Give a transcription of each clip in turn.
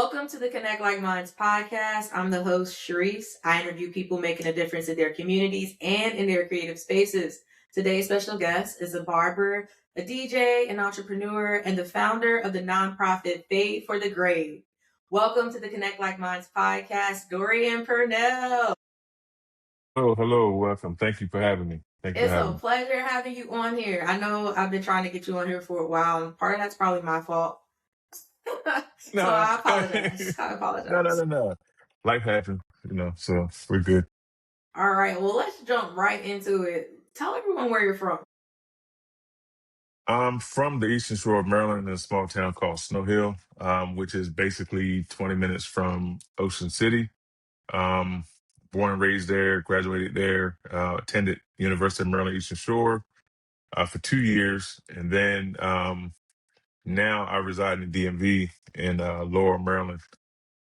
Welcome to the Connect Like Minds podcast. I'm the host, Sharryse. I interview people making a difference in their communities and in their creative spaces. Today's special guest is a barber, a DJ, an entrepreneur, and the founder of the nonprofit Fade for the Grave. Welcome to the Connect Like Minds podcast, Dorian Purnell. Hello, welcome. Thank you for having me. It's a pleasure having you on here. I know I've been trying to get you on here for a while, and part of that's probably my fault. So I apologize. No. Life happens, so we're good. All right, well, let's jump right into it. Tell everyone where you're from. I'm from the Eastern Shore of Maryland in a small town called Snow Hill, which is basically 20 minutes from Ocean City. Born and raised there, graduated there, attended University of Maryland Eastern Shore for 2 years, and then now I reside in DMV in Lower Maryland.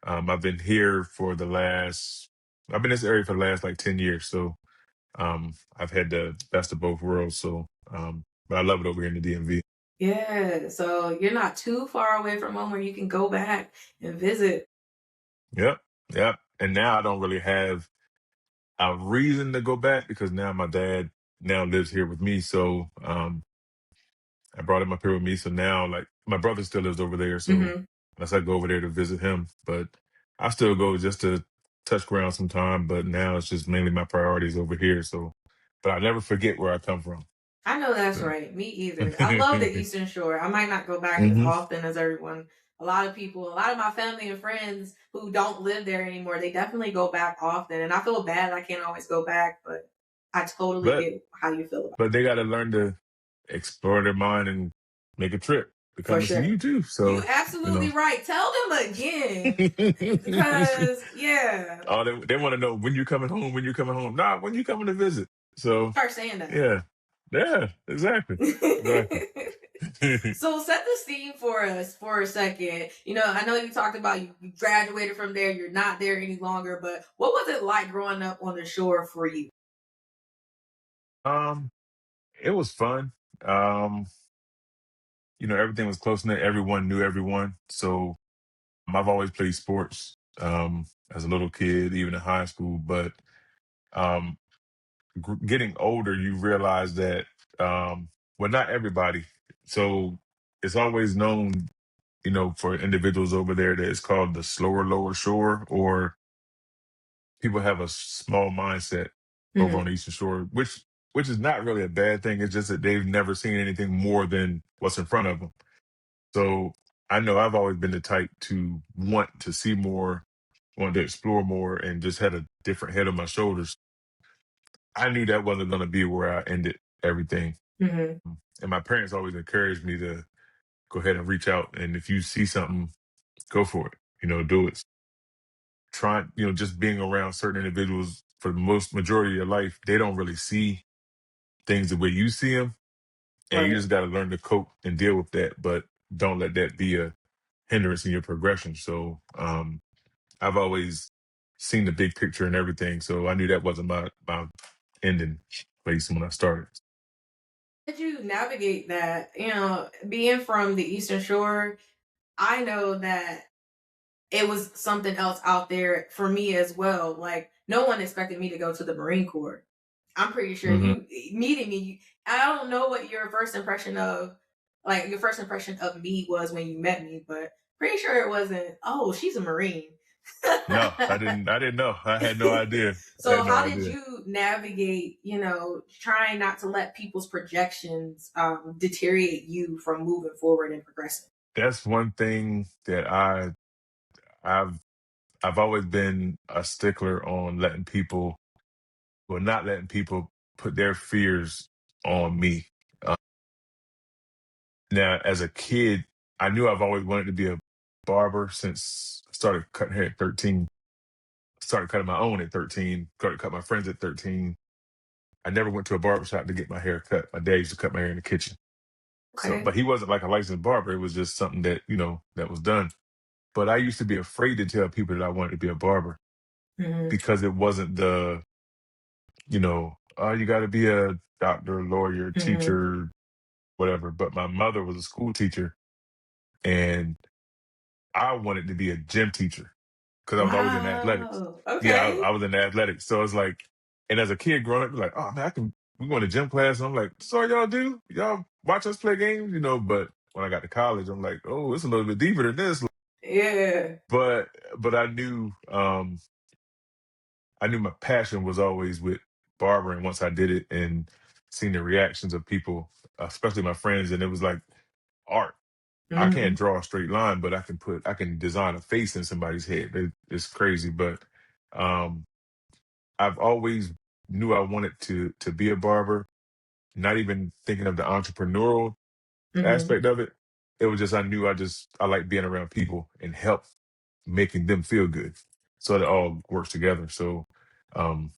I've been here for I've been in this area for the last like 10 years. So I've had the best of both worlds. So, but I love it over here in the DMV. Yeah, so you're not too far away from home where you can go back and visit. Yep. And now I don't really have a reason to go back because now my dad now lives here with me. So I brought him up here with me. So now like my brother still lives over there. So unless I go over there to visit him, but I still go just to touch ground sometime. But now it's just mainly my priorities over here. So, but I never forget where I come from. I know that's right. Me either. I love the Eastern Shore. I might not go back as often as everyone. A lot of my family and friends who don't live there anymore, they definitely go back often. And I feel bad I can't always go back, but I totally get how you feel about it. But they got to learn to explore their mind and make a trip to come see you too. So you're absolutely right. Tell them again. Because oh, they want to know when you're coming home, Nah, when you coming to visit. So start saying that. Yeah, exactly. So set the scene for us for a second. I know you talked about you graduated from there, you're not there any longer, but what was it like growing up on the shore for you? It was fun. Everything was close knit. Everyone knew everyone. So I've always played sports as a little kid, even in high school. But um, getting older, you realize that, well, not everybody. So it's always known, for individuals over there that it's called the slower, lower shore, or people have a small mindset over on the Eastern Shore, which is not really a bad thing. It's just that they've never seen anything more than what's in front of them. So I know I've always been the type to want to see more, want to explore more, and just had a different head on my shoulders. I knew that wasn't going to be where I ended everything. And my parents always encouraged me to go ahead and reach out. And if you see something, go for it, do it. Try, just being around certain individuals for the majority of your life, they don't really see things the way you see them. And you just got to learn to cope and deal with that. But don't let that be a hindrance in your progression. So I've always seen the big picture and everything. So I knew that wasn't my ending place when I started. How did you navigate that? Being from the Eastern Shore, I know that it was something else out there for me as well. Like, no one expected me to go to the Marine Corps. I'm pretty sure you meeting me, I don't know what your first impression of me was when you met me, but pretty sure it wasn't, oh, she's a Marine. No, I didn't know. I had no idea. So how did you navigate, trying not to let people's projections deteriorate you from moving forward and progressing? That's one thing that I've always been a stickler on not letting people put their fears on me. Now, as a kid, I knew I've always wanted to be a barber since I started cutting hair at 13. Started cutting my own at 13, started cut my friends at 13. I never went to a barbershop to get my hair cut. My dad used to cut my hair in the kitchen. Okay. So, but he wasn't like a licensed barber. It was just something that, that was done. But I used to be afraid to tell people that I wanted to be a barber because it wasn't oh, you got to be a doctor, lawyer, teacher, whatever. But my mother was a school teacher, and I wanted to be a gym teacher because I was always in athletics. Wow. Yeah, Okay. I was in athletics. So it's like, and as a kid growing up, you're like, oh man, we going to gym class. And I'm like, so y'all do? Y'all watch us play games, but when I got to college, I'm like, oh, it's a little bit deeper than this. Yeah. But, but I knew my passion was always with barbering once I did it and seeing the reactions of people, especially my friends. And it was like art. I can't Mhm. draw a straight line, but I can design a face in somebody's head. It's crazy, but um, I've always knew I wanted to be a barber. Not even thinking of the entrepreneurial Mhm. aspect of it. It was just I like being around people and help making them feel good. So it all works together. So, um,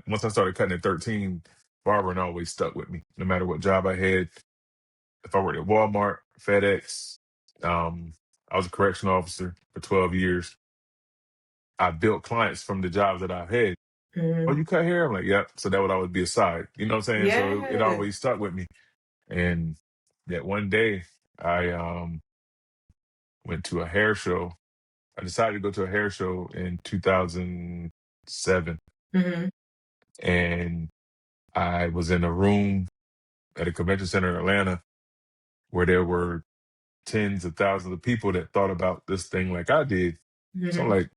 once I started cutting at 13, barbering always stuck with me. No matter what job I had, if I worked at Walmart, FedEx, um, I was a correctional officer for 12 years. I built clients from the jobs that I've had. Oh, Mhm. you cut hair? I'm like, yep. So that would always be a side. You know what I'm saying? So it Yeah. always stuck with me. And that one day I went to a hair show. I decided to go to a hair show in 2007. Mhm. And I was in a room at a convention center in Atlanta where there were tens of thousands of people that thought about this thing like I did. So I'm Mhm. like,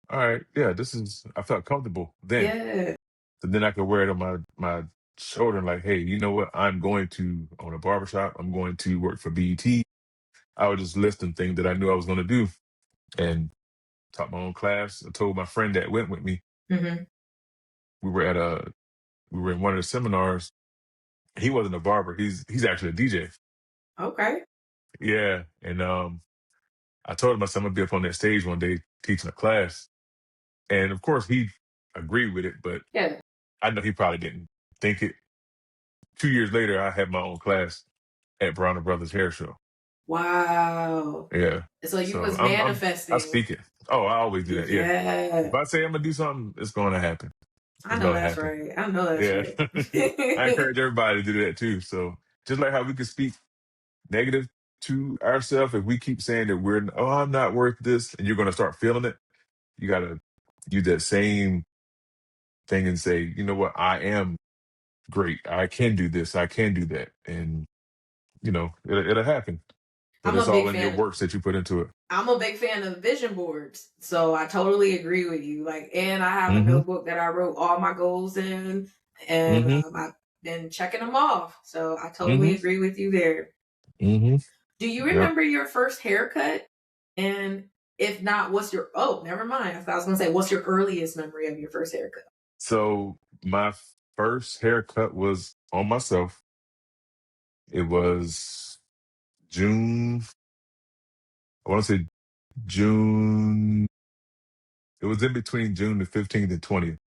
all right, yeah, I felt comfortable then. Yeah. So then I could wear it on my shoulder and like, hey, you know what? I'm going to own a barbershop. I'm going to work for BET. I was just listing things that I knew I was going to do and taught my own class. I told my friend that went with me. Mhm. We were we were in one of the seminars. He wasn't a barber. He's actually a DJ. Okay. Yeah. And I told him I said I'm gonna be up on that stage one day teaching a class. And of course he agreed with it, but Yeah. I know he probably didn't think it. 2 years later, I had my own class at Brown and Brothers Hair Show. Wow. Yeah. So you So was I manifesting. speak it. Oh, I always do that. Yeah. If Yeah. I say I'm gonna do something, it's gonna happen. I It's know gonna that's happen. right. I know that's Yeah. right. I encourage everybody to do that too. So just like how we can speak negative to ourselves, if we keep saying that I'm not worth this, and you're gonna start feeling it, you gotta use that same thing and say, you know what, I am great. I can do this. I can do that. And it'll happen. But I'm it's a all big in your fan. works that you put into it. I'm a big fan of vision boards. So I totally agree with you. Like, and I have a Mm-hmm. notebook that I wrote all my goals in, and Mm-hmm. I've been checking them off. So I totally Mm-hmm. agree with you there. Mm-hmm. Do you Yep. remember your first haircut? And if not, oh, never mind. I was going to say, what's your earliest memory of your first haircut? So my first haircut was on myself. It was June. I want to say June. It was in between June the 15th and 20th.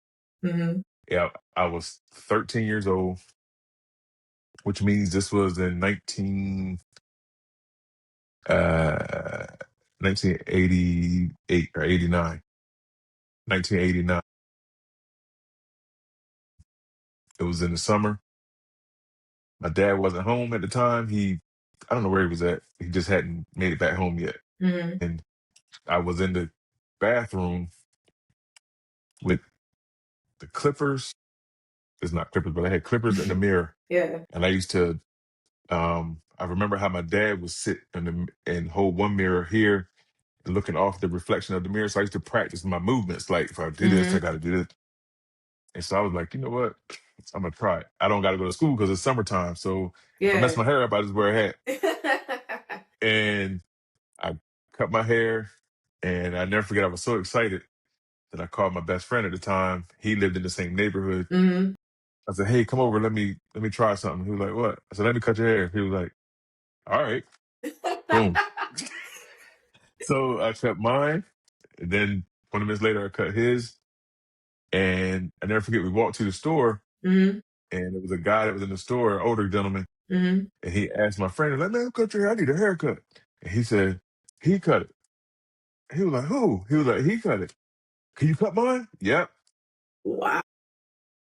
Mm-hmm. Yeah, I was 13 years old, which means this was in uh 1988 or 89. 1989. It was in the summer. My dad wasn't home at the time. I don't know where he was at. He just hadn't made it back home yet. Mm-hmm. And I was in the bathroom with the clippers. It's not clippers, but I had clippers in the mirror. Yeah. And I used to, I remember how my dad would sit and hold one mirror here and looking off the reflection of the mirror. So I used to practice my movements. Like, if I do this, I Mm-hmm. got to do this. And so I was like, you know what? I'm going to try it. I don't got to go to school because it's summertime. So if I mess Yeah. my hair up, I just wear a hat. And I cut my hair, and I never forget, I was so excited that I called my best friend at the time. He lived in the same neighborhood. Mm-hmm. I said, "Hey, come over. Let me try something." He was like, "What?" I said, "Let me cut your hair." He was like, "All right." Boom. So I cut mine, and then 20 minutes later, I cut his. And I never forget, we walked to the store, Mm-hmm. and there was a guy that was in the store, an older gentleman, Mm-hmm. and he asked my friend, "Let me cut your hair. I need a haircut." And he said, "He cut it." He was like, "Who?" He was like, "He cut it." "Can you cut mine?" "Yep." Wow.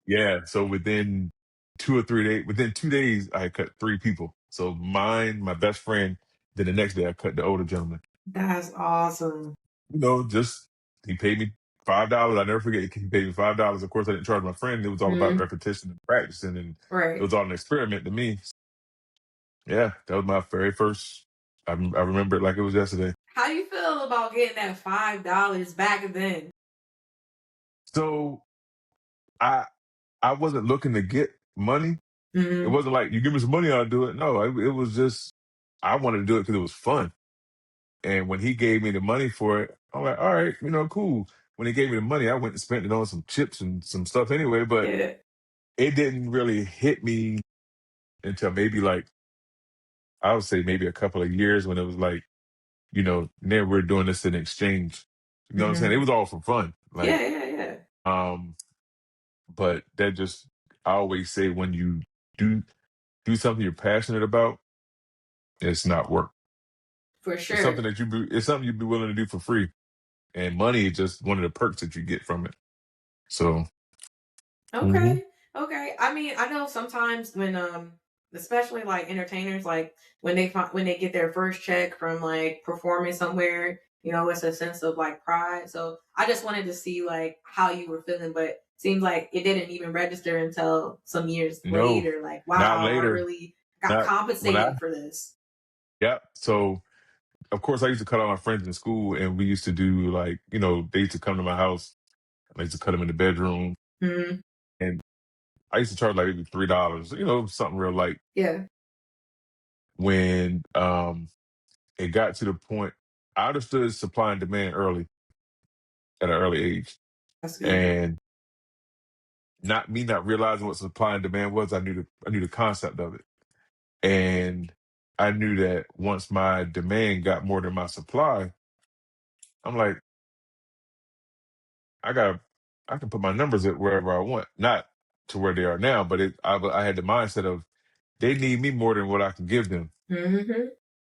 Yeah. So within 2 or 3 days, within 2 days, I had cut three people. So mine, my best friend, Then the next day I cut the older gentleman. That's awesome. Just he paid me $5. I never forget. He paid me $5. Of course, I didn't charge my friend. It was all about Mhm. repetition and practicing, and it Right. was all an experiment to me. Yeah, that was my very first. I remember it like it was yesterday. How do you feel about getting that $5 back then? So I I wasn't looking to get money. It Mhm. wasn't like you give me some money, I'll do it. No, it was just I wanted to do it because it was fun. And when he gave me the money for it, I'm like, all right, cool. When he gave me the money, I went and spent it on some chips and some stuff anyway. But Yeah. it didn't really hit me until maybe like I would say maybe a couple of years when it was like, then we're doing this in exchange. You know what I'm saying? Mhm. It was all for fun. Yeah, Like, yeah, yeah. um, but that just I always say when you do do something you're passionate about, it's not work. For It's something sure. it's something you'd be willing to do for free. And money is just one of the perks that you get from it. So mhm. Okay. Okay. I mean, I know sometimes when especially like entertainers like when they get their first check from like performing somewhere, it's a sense of like pride. So I just wanted to see like how you were feeling, but seems like it didn't even register until some years No, later. Like, not wow, I later. really got Not when I compensated for this. yeah. So of course I used to cut all my friends in school and we used to do like, they used to come to my house and I used to cut them in the bedroom Hmm. and I used to charge like maybe $3, something real light. Yeah, When it got to the point I understood supply and demand early at an early age. that's good. And not realizing what supply and demand was, I knew the concept of it. And I knew that once my demand got more than my supply, I'm like, I got I can put my numbers at wherever I want, not to where they are now, but I had the mindset of they need me more than what I can give them. Hmm.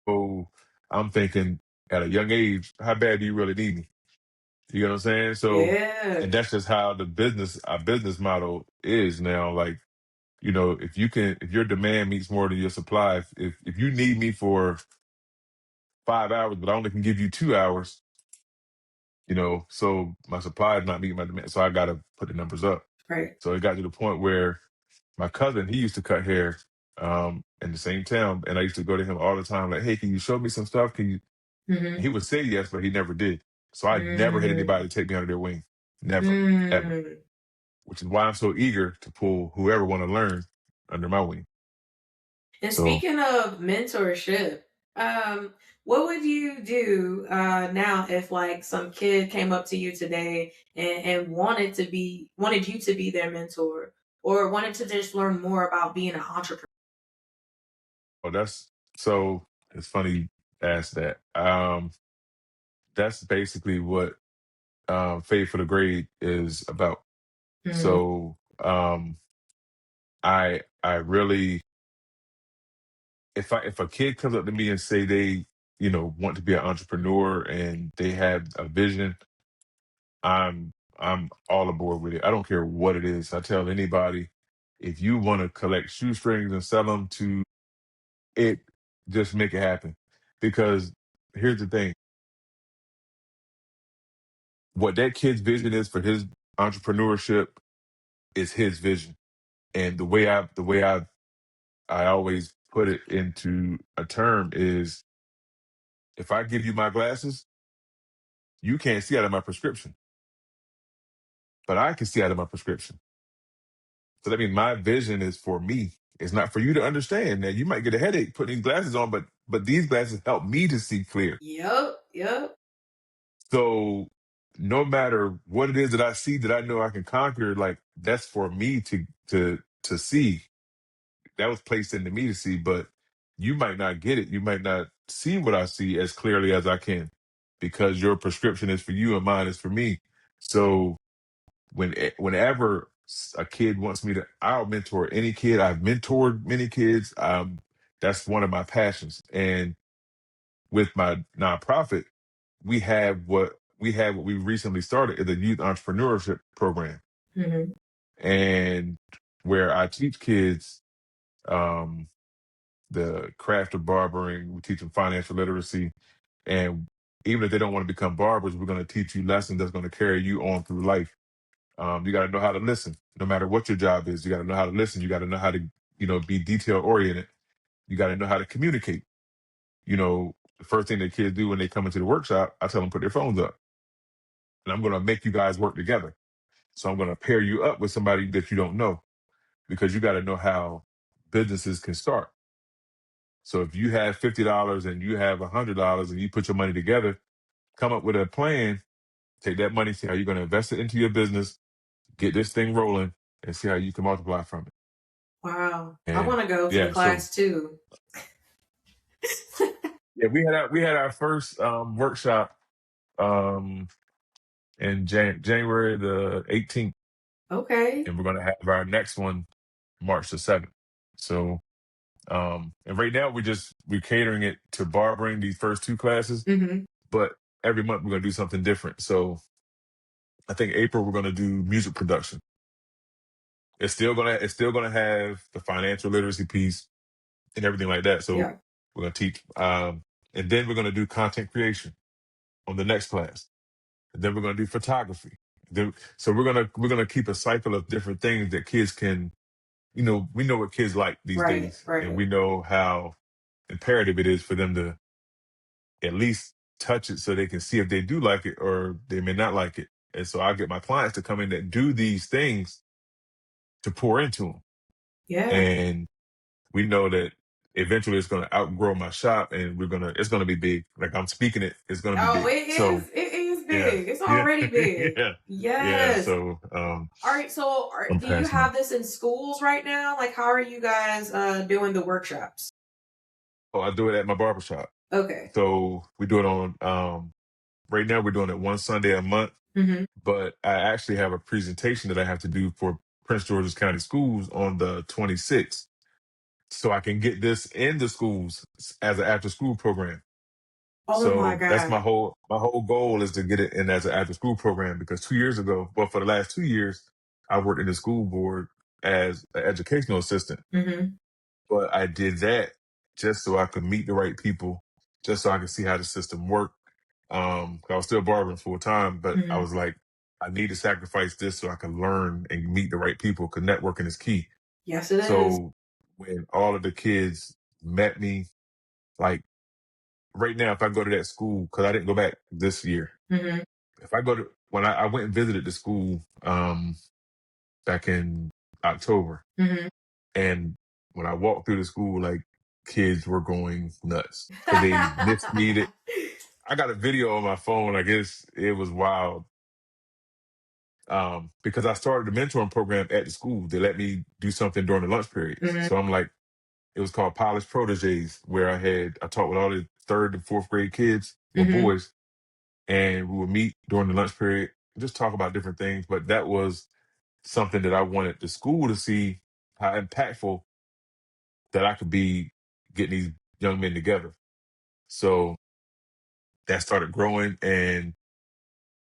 So I'm thinking at a young age, how bad do you really need me? You know what I'm saying? So, Yeah. and that's just how our business model is now. Like, if your demand meets more than your supply, if you need me for 5 hours, but I only can give you 2 hours, so my supply is not meeting my demand. So I got to put the numbers up. Right. So it got to the point where my cousin, he used to cut hair in the same town. And I used to go to him all the time, like, hey, can you show me some stuff? Can you? And Hmm. he would say yes, but he never did. So I never had Mm. anybody to take me under their wing. Never, ever. Mm. Which is why I'm so eager to pull whoever want to learn under my wing. And So, speaking of mentorship, what would you do now if like some kid came up to you today and wanted you to be their mentor or wanted to just learn more about being an entrepreneur? oh, it's funny you ask that. That's basically what Fade for the Grade is about. Mhm. So, I really, if a kid comes up to me and say they, want to be an entrepreneur and they have a vision, I'm all aboard with it. I don't care what it is. I tell anybody, if you want to collect shoestrings and sell them to it, just make it happen. Because here's the thing: what that kid's vision is for his entrepreneurship is his vision. And I always put it into a term is if I give you my glasses, you can't see out of my prescription, but I can see out of my prescription. So that means my vision is for me. It's not for you to understand. Now you might get a headache putting these glasses on, but these glasses help me to see clear. Yep, yep. So no matter what it is that I see that I know I can conquer, like that's for me to see. That was placed into me to see, but you might not get it. You might not see what I see as clearly as I can because your prescription is for you and mine is for me. So whenever a kid wants me to, I'll mentor any kid. I've mentored many kids. That's one of my passions. And with my nonprofit, we have what we recently started is a youth entrepreneurship program, Hmm. and where I teach kids. Um, the craft of barbering. We teach them financial literacy, and even if they don't want to become barbers, we're going to teach you lessons that's going to carry you on through life. You got to know how to listen, no matter what your job is. You got to know how to listen. You got to know how to, be detail oriented. You got to know how to communicate. The first thing that kids do when they come into the workshop, I tell them put their phones up, and I'm going to make you guys work together. So I'm going to pair you up with somebody that you don't know, because you got to know how businesses can start. So if you have $50 and you have $100 and you put your money together, come up with a plan, take that money, see how you're going to invest it into your business, get this thing rolling, and see how you can multiply from it. Wow. I And want to go to the yeah, so class too. yeah, we had our first workshop um, in January the 18th, Okay. and we're going to have our next one March the 7th. So and right now we're catering it to barbering these first two classes, Hmm. but every month we're going to do something different. So I think April we're going to do music production. It's still gonna have the financial literacy piece and everything like that. So Yeah. we're gonna teach, and then we're gonna do content creation on the next class. And then we're gonna do photography. So we're gonna keep a cycle of different things that kids can, we know what kids like these Right. days, and Right. we know how imperative it is for them to at least touch it so they can see if they do like it or they may not like it. And so I get my clients to come in that do these things to pour into them. Yeah. And we know that eventually it's going to outgrow my shop, and it's going to be big. Like I'm speaking it's going to be Oh, big. it So is. It is yeah, big. It's yeah, already big. yeah, yeah. Yes. So All right. So, I'm do you passing have on. this in schools right now? Like, how are you guys doing the workshops? Oh, I do it at my barbershop. Okay. So we do it on, right now we're doing it one Sunday a month, Hmm. but I actually have a presentation that I have to do for Prince George's County Schools on the 26th. So I can get this in the schools as an after school program. Oh my So that's my God. whole goal, is to get it in as an after school program, because 2 years ago, well, for the last 2 years, I worked in the school board as an educational assistant. Hmm. But I did that just so I could meet the right people, just so I could see how the system worked. 'Cause I was still barbering full time, but I Hmm. was like, I need to sacrifice this so I can learn and meet the right people, because networking is key. Yes, it is. So when all of the kids met me, like right now, if I go to that school, because I didn't go back this year, Hmm. if I go to when I went and visited the school back in October, Hmm. and when I walked through the school, like kids were going nuts because they missed me. I got a video on my phone. I guess it was wild, because I started the mentoring program at the school. They let me do something during the lunch periods. Hmm. So I'm like, it was called Polished Proteges, where I taught with all the third and fourth grade kids, well, Hmm. boys, and we would meet during the lunch period, just talk about different things. But that was something that I wanted the school to see how impactful that I could be getting these young men together. So that started growing. And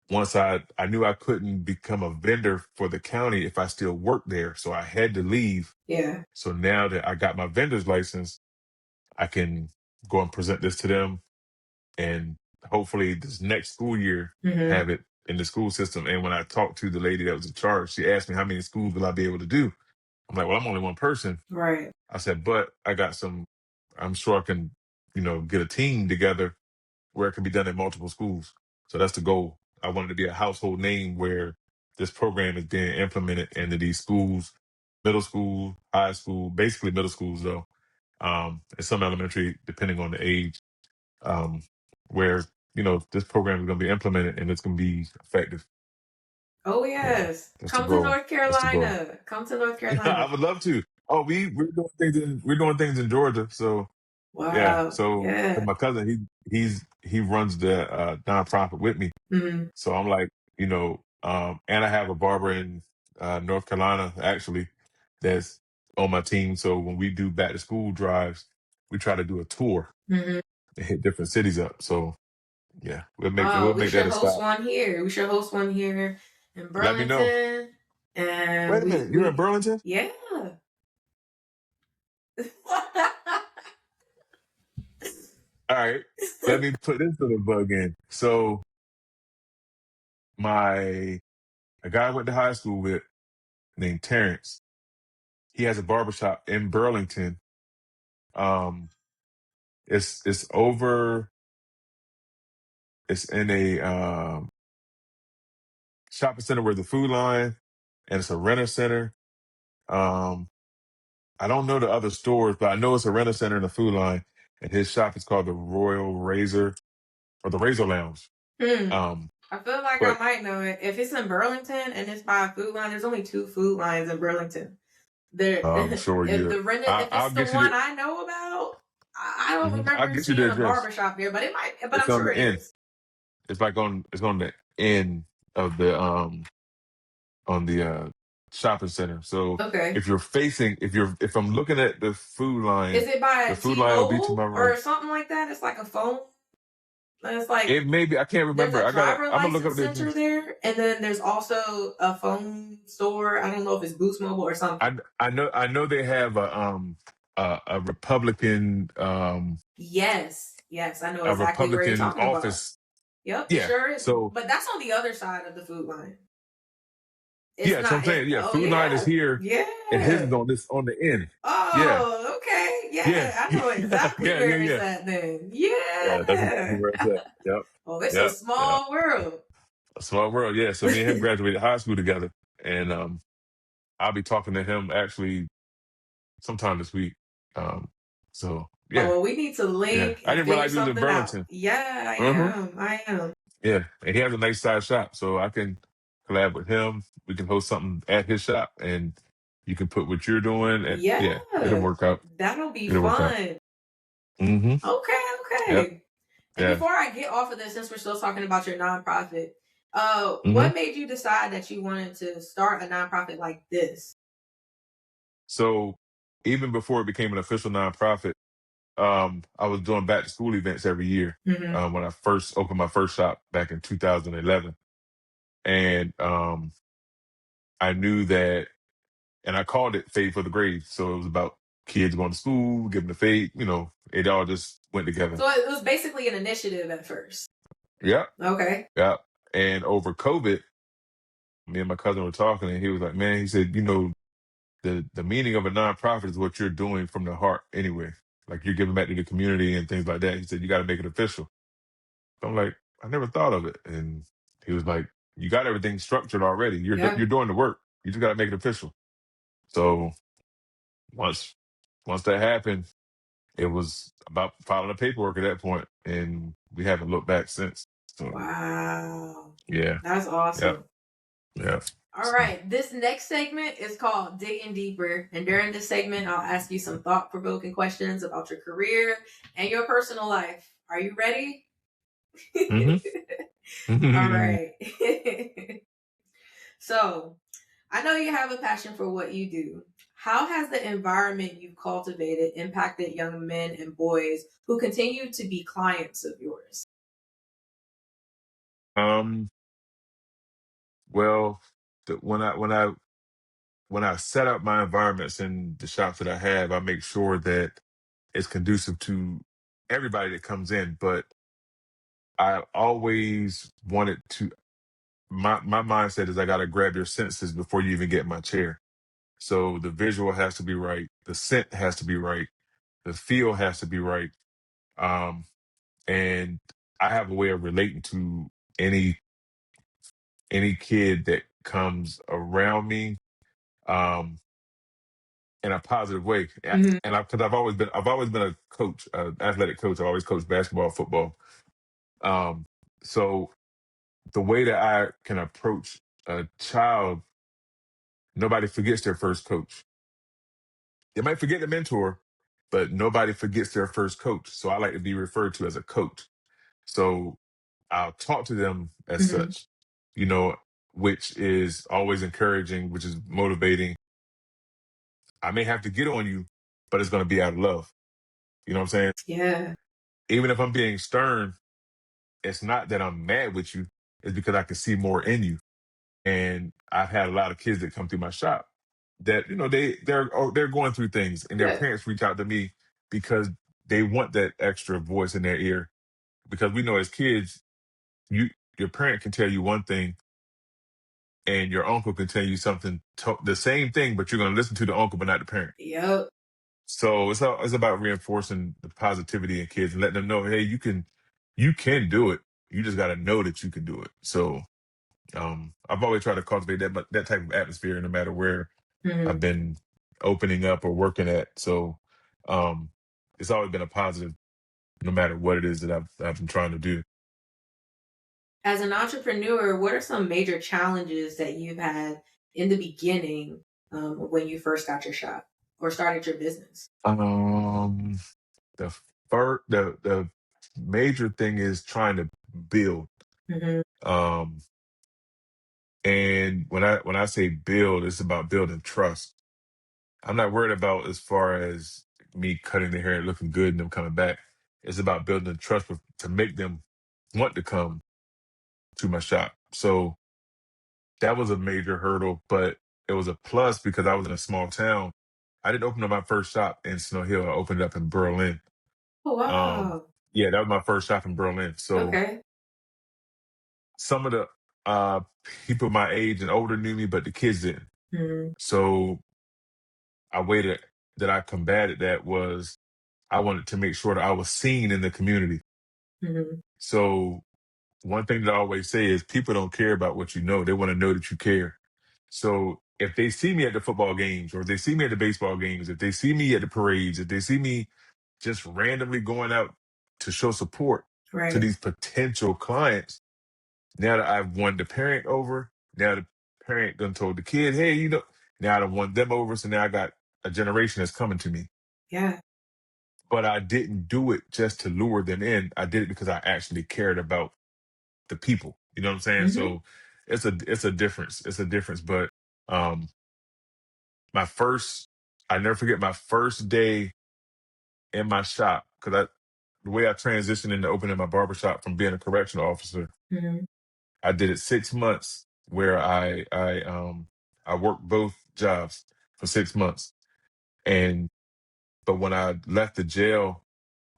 once I knew I couldn't become a vendor for the county if I still worked there. So I had to leave. Yeah. So now that I got my vendor's license, I can go and present this to them, and hopefully this next school year Hmm. have it in the school system. And when I talked to the lady that was in charge, she asked me how many schools will I be able to do. I'm like, well, I'm only one person. Right. I said, but I'm sure I can, get a team together where it can be done in multiple schools. So that's the goal. I wanted to be a household name where this program is being implemented into these schools, middle school, high school, basically middle schools though, and some elementary, depending on the age, um, where, this program is going to be implemented and it's going to be effective. Oh Yeah, yes. that's the Come to goal. North That's the goal. Carolina. Come to North I Carolina. would love to. Oh, we're doing things in Georgia. So yeah. Wow. So 'cause Yeah. my cousin, he runs the nonprofit with me. Hmm. So I'm like, and I have a barber in North Carolina actually that's on my team. So when we do back to school drives, we try to do a tour Hmm. and hit different cities up. So yeah, we'll make Oh, we'll we make should that a host stop. one here. We should host one here in Let me know. Burlington. And Wait a minute, you're in Burlington? yeah. All right. Let me put this little bug in. So my a guy I went to high school with named Terrence, he has a barbershop in Burlington. Um it's over it's in a shopping center where the Food Line, and it's a renter center. Um I don't know the other stores, but I know it's a renter center and a Food Line, and his shop is called the Royal Razor or the Razor Lounge. Hmm. Um I feel like I but might know it. If it's in Burlington and it's by a food line, there's only two food lines in Burlington. There, I'm sure if I'll it's the get you one I know about, I don't I'll remember get you seeing the a address. barbershop there, but it might. But It's I'm on sure the it end. is. It's on the end of the on the shopping center. So Okay. if you're facing if I'm looking at Is it by the food line will be to my T-Mobile right. or something like that? It's like a phone. And it's like It may be, I can't there's remember. a driver I'm gonna look up license the center address. there, and then there's also a phone store. I don't know if it's Boost Mobile or something. I know they have a Republican Yes, yes, I know exactly where you're talking about. office. Yep, it Yeah. sure is. So But that's on the other side of the food line. It's yeah, so I'm not. saying, yeah, Oh food line is yeah, here and his is yeah. on the end. Yeah. Oh, okay. Yeah. Yeah, I know exactly Yeah, where yeah, it's yeah. at then. Yeah, that's exactly Yeah. where it's at. Yep. Oh, it's a Yep. Yep. small world. A small world, yeah. So me and him graduated high school together, and I'll be talking to him actually sometime this week. Um, so Oh, yeah, well, we need to yeah. link I and didn't figure realize he was in something out. Burlington. Yeah, I Uh-huh. am. I am. Yeah, and he has a nice size shop, so I can collab with him. We can host something at his shop, and you can put what you're doing, and yeah, it'll Yeah, work out. that'll be It'll work out. fun. Mm-hmm. Okay, Yep. okay. And Yeah. before I get off of this, since we're still talking about your nonprofit, Mm-hmm. what made you decide that you wanted to start a nonprofit like this? So even before it became an official nonprofit, I was doing back to school events every year. Hmm. When I first opened my first shop back in 2011, and I knew that, and I called it Fade for the Grades. So it was about kids going to school, giving the fade. It all just went together. So it was basically an initiative at first. Yep, Okay. yep. And over COVID, me and my cousin were talking, and he was like, "Man," he said, the meaning of a nonprofit is what you're doing from the heart anyway. Like you're giving back to the community and things like that. He said, you got to make it official. I'm like, I never thought of it. And he was like, you got everything structured already. Yeah. You're doing the work. You just got to make it official. So once once that happened, it was about filing the paperwork at that point, and we haven't looked back since. So Wow. yeah, That's yeah, awesome. yeah. All So, right. This next segment is called Digging Deeper. And during this segment, I'll ask you some thought provoking questions about your career and your personal life. Are you ready? All mm-hmm. right. So, I know you have a passion for what you do. How has the environment you've cultivated impacted young men and boys who continue to be clients of yours? um, well, when I set up my environments in the shops that I have, I make sure that it's conducive to everybody that comes in. But I always wanted to. My mindset is I got to grab your senses before you even get in my chair. So the visual has to be right, the scent has to be right, the feel has to be right, um, and I have a way of relating to any kid that comes around me. Um, in a positive way. Hmm. And because I've always been a coach, athletic coach. I've always coached basketball, football. Um, so the way that I can approach a child, nobody forgets their first coach. They might forget the mentor, but nobody forgets their first coach. So I like to be referred to as a coach. So I'll talk to them as Hmm. such, you know, which is always encouraging, which is motivating. I may have to get on you, but it's going to be out of love. You know what I'm saying? Yeah. Even if I'm being stern, it's not that I'm mad with you. It's because I can see more in you. And I've had a lot of kids that come through my shop that they're going through things, and their Good. parents reach out to me because they want that extra voice in their ear because we know as kids, you your parent can tell you one thing and your uncle can tell you something the same thing, but you're going to listen to the uncle but not the parent. Yep. So it's about reinforcing the positivity in kids and letting them know, hey, you can do it. You just got to know that you can do it. So I've always tried to cultivate that type of atmosphere no matter where I've Mhm. been opening up or working at. So um, it's always been a positive no matter what it is that I've been trying to do. As an entrepreneur, what are some major challenges that you've had in the beginning, when you first got your shop or started your business? Um, the the major thing is trying to build. Mhm. Um, and when I say build, it's about building trust. I'm not worried about as far as me cutting their hair and looking good and them coming back. It's about building trust to make them want to come to my shop. So that was a major hurdle, but it was a plus because I was in a small town. I didn't open up my first shop in Snow Hill. I opened it up in Berlin. Oh, Um, wow. yeah, that was my first shop in Berlin. So Okay. some of the uh, people my age and older knew me, but the kids didn't. Mhm. So a way that I combated that was I wanted to make sure that I was seen in the community. Mhm. So one thing that I always say is people don't care about what you know. They want to know that you care. So if they see me at the football games or if they see me at the baseball games, if they see me at the parades, if they see me just randomly going out to show support to Right. these potential clients, now that I've won the parent over, now the parent done told the kid, hey, now I done won them over. So now I got a generation that's coming to me. Yeah. But I didn't do it just to lure them in. I did it because I actually cared about the people. You know what I'm saying? Mhm. So it's a difference. It's a difference. But um my first I never forget my first day in my shop because I the way I transitioned into opening my barbershop from being a correctional officer, Mhm. I did it 6 months where I worked both jobs for 6 months. And but when I left the jail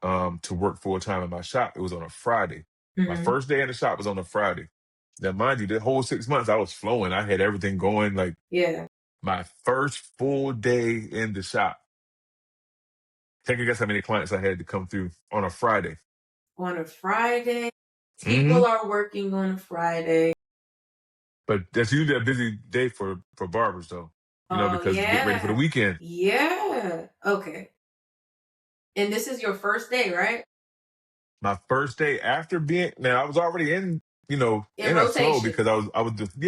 to work full time in my shop, it was on a Friday. My Mhm. first day in the shop was on a Friday. Now, mind you, the whole 6 months I was flowing. I had everything going. Like Yeah. my first full day in the shop. Take a guess how many clients I had to come through on a Friday. On a Friday, Hmm. people are working on a Friday. But that's usually a busy day for barbers, though. Oh, Because getting ready for the yeah. weekend. Yeah. Okay. And this is your first day, right? My first day after being now, I was already In in a flow rotation. because I was just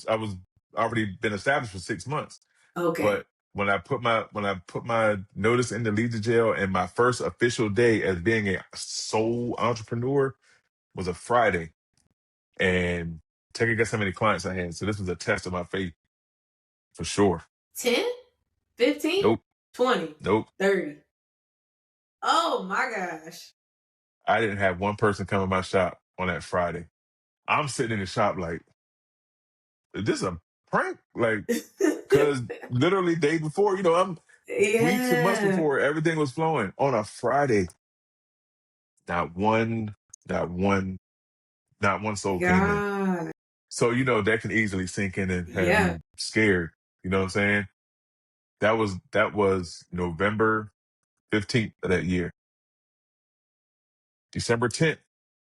I was already been established for 6 months. Okay. But when I put my notice in to leave the jail and my first official day as being a sole entrepreneur was a Friday. And take a guess how many clients I had. So this was a test of my faith for sure. 10, 15, Nope. 20, Nope. 30. Oh my gosh. I didn't have one person come in my shop on that Friday. I'm sitting in the shop like, is this a prank? Like, cause literally day before, I'm weeks and months Yeah. before everything was flowing on a Friday. Not one, not one, not one soul came in. God. So, that can easily sink in and have Yeah. you scared. You know what I'm saying? That was November 15th of that year. December 10th,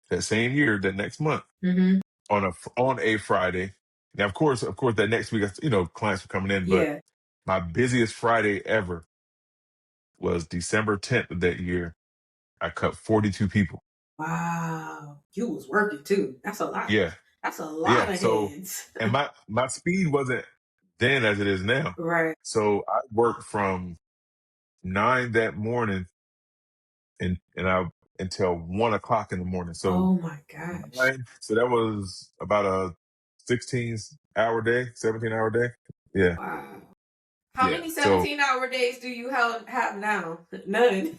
that same year, that next month, Mhm. on a Friday. Now, of course, that next week, clients were coming in, but Yeah. my busiest Friday ever was December 10th of that year. I cut 42 people. Wow. You was working too. That's a lot. Yeah, That's a lot yeah. of So, hands. and my speed wasn't then as it is now. Right. So I worked from 9 that morning and I until 1 o'clock in the morning. So Oh my gosh. nine. So that was about a 16-hour day, 17-hour day. Yeah, Wow. How yeah. many So 17-hour days do you have now? None.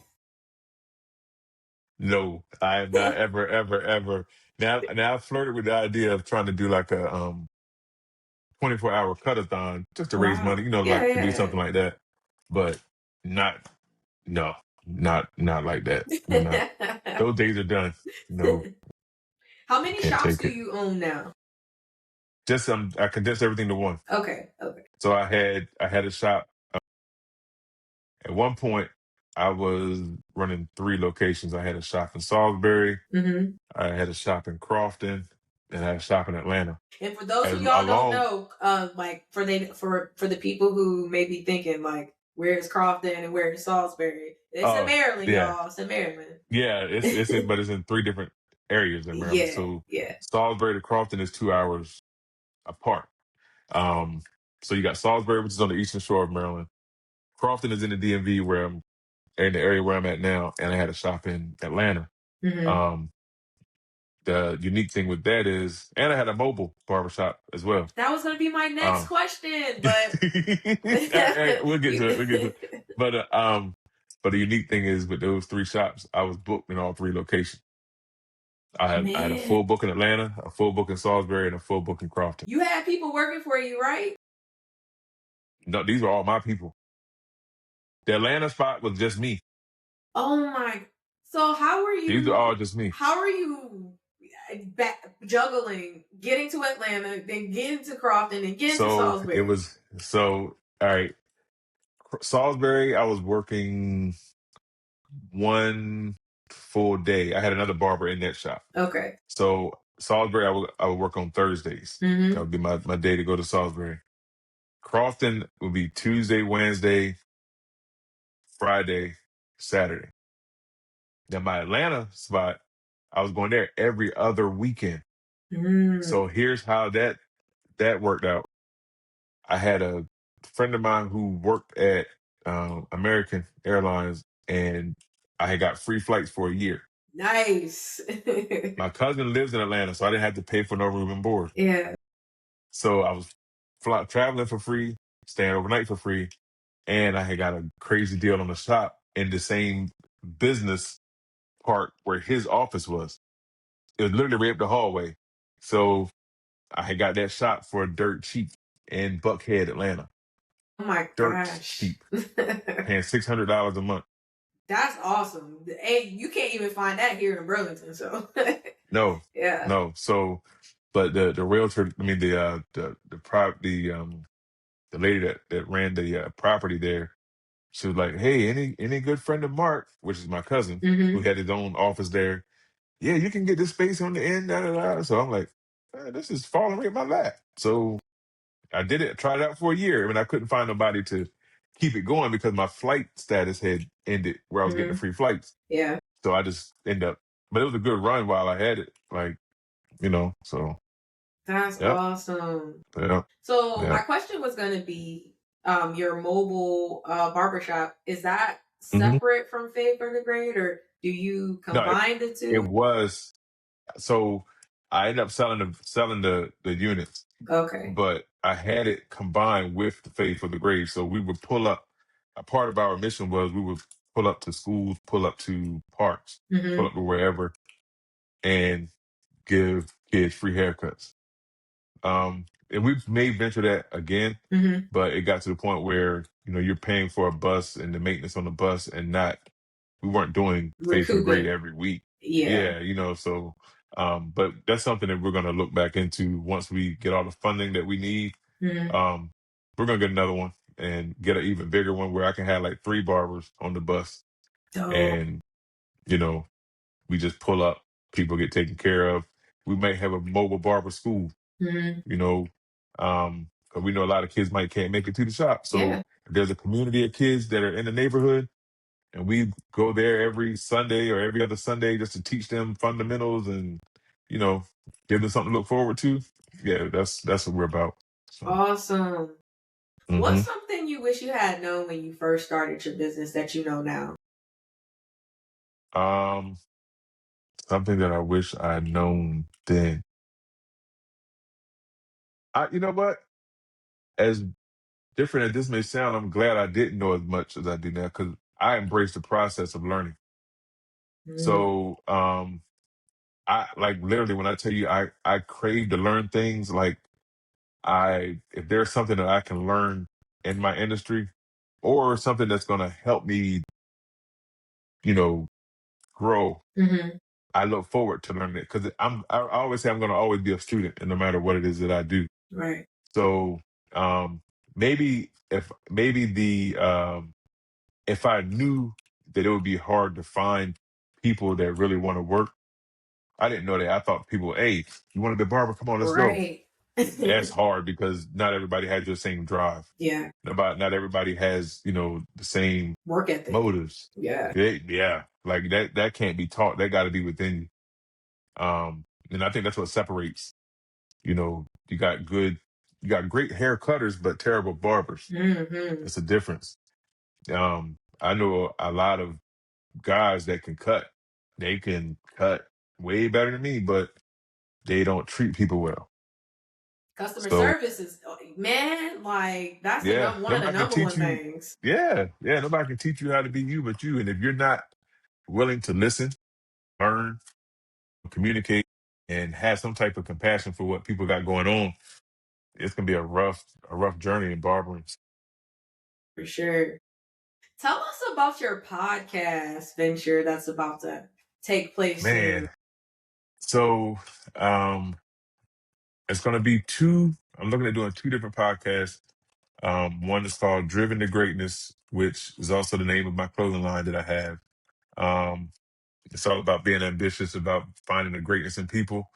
no, I am not ever, ever, ever. Now I flirted with the idea of trying to do like a 24-hour cut-a-thon just to raise money, Wow. Yeah, like to yeah, do yeah. something like that. But not, no. Not like that. No, no. Those days are done. No, How I many can't shops take do it. you own now? Just I condensed everything to one. Okay, okay. So I had a shop. At one point, I was running 3 locations. I had a shop in Salisbury, Hmm. I had a shop in Crofton, and I had a shop in Atlanta. And for those who And y'all don't along, know, like for the people who may be thinking like, where's Crofton and where's Salisbury? It's in oh Maryland, yeah, y'all. It's in Maryland. yeah, but it's in 3 different areas in Maryland. Yeah, So yeah. Salisbury to Crofton is 2 hours apart. Um, so you got Salisbury, which is on the eastern shore of Maryland. Crofton is in the DMV, where I'm in the area where I'm at now, and I had a shop in Atlanta. Hmm. Um, the unique thing with that is, and I had a mobile barbershop as well. That was gonna be my next Um, question, but we'll get to it. We'll get to you it. But the unique thing is, with those 3 shops, I was booked in all 3 locations. I had a man, full book in Atlanta, a full book in Salisbury, and a full book in Crofton. you had people working for you, right? No, these were all my people. The Atlanta spot was just me. Oh my. So These are all just me. how are you juggling getting to Atlanta, then getting to Crofton, and getting to So it Salisbury? was all right. Salisbury, I was working 1 full day. I had another barber in that shop. Okay. So Salisbury, I would work on Thursdays. That Mm-hmm. would be my day to go to Salisbury. Crofton would be Tuesday, Wednesday, Friday, Saturday. Then my Atlanta spot, I was going there every other weekend. Mm. So here's how that worked out. I had a friend of mine who worked at American Airlines, and I had got free flights for a year. Nice. My cousin lives in Atlanta, so I didn't have to pay for no room and board. Yeah. So I was traveling for free, staying overnight for free, and I had got a crazy deal on the shop in the same business part where his office was. It was literally right up the hallway. So I had got that shop for dirt cheap in Buckhead, Atlanta. Oh my Dirt gosh. cheap, paying $600 a month. That's awesome. And you can't even find that here in Burlington. So No, yeah. no. So, but the realtor, I mean the lady that ran the property there, she was like, "Hey, any good friend of Mark, which is my cousin, who Hmm. had his own office there? Yeah, you can get this space on the end." Da, da, da. So I'm like, this is falling right in my lap. So I did it, tried it out for a year. I mean, I couldn't find nobody to keep it going because my flight status had ended where I was getting the Hmm. free flights. Yeah. So I just ended up, but it was a good run while I had it. Like, so That's yep, awesome. yep, So my yep. question was going to be, your mobile barbershop, is that Hmm. separate from Fade for the Grade, or do you No, combine the it two? was. So I ended up selling the units, Okay. but I had it combined with the Faith for the Grave. So we would pull up. A part of our mission was we would pull up to schools, pull up to parks, pull Hmm. up to wherever, and give kids free haircuts. And we may venture that again, Hmm. but it got to the point where you're paying for a bus and the maintenance on the bus, and not we weren't doing Faith for the Grade Recouping. every week. Yeah. Yeah, so but that's something that we're gonna look back into once we get all the funding that we need. Hmm. Um, we're gonna get another one and get an even bigger one where I can have like 3 barbers on the bus, Dope. and you know we just pull up, people get taken care of. We might have a mobile barber school, Hmm. you know, 'cause we know a lot of kids might can't make it to the shop. So Yeah. if there's a community of kids that are in the neighborhood, and we go there every Sunday or every other Sunday just to teach them fundamentals and you know give them something to look forward to. Yeah, that's what we're about. So, Awesome. What's hmm something you wish you had known when you first started your business that you know now? um, something that I wish I'd known then. You know what? As different as this may sound, I'm glad I didn't know as much as I do now because I embrace the process of learning. Mm. So, I like literally when I tell you I crave to learn things. Like if there's something that I can learn in my industry, or something that's going to help me you know, grow, Mhm. I look forward to learning it because I always say I'm going to always be a student, and no matter what it is that I do. Right. So um, maybe the if I knew that it would be hard to find people that really want to work, I didn't know that. I thought people, hey, you want to be a barber? Come on, let's go. Right. And that's hard because not everybody has your same drive. Yeah. Not everybody has, the same Work ethic. motives. Yeah. Yeah, like that can't be taught. That got to be within you. And I think that's what separates. You got great hair cutters, but terrible barbers. Mhm. It's a difference. I know a lot of guys that can cut. They can cut way better than me, but they don't treat people well. Customer So service is man, like that's the yeah, one of the nobody can number teach one you. things. Yeah, nobody can teach you how to be you but you. And if you're not willing to listen, learn, communicate, and have some type of compassion for what people got going on, it's gonna be a rough journey in barbering. For sure. Tell us about your podcast venture that's about to take place soon. Man, so um, it's gonna be two. I'm looking at doing two different podcasts. One is called Driven to Greatness, which is also the name of my clothing line that I have. Um, it's all about being ambitious, about finding the greatness in people,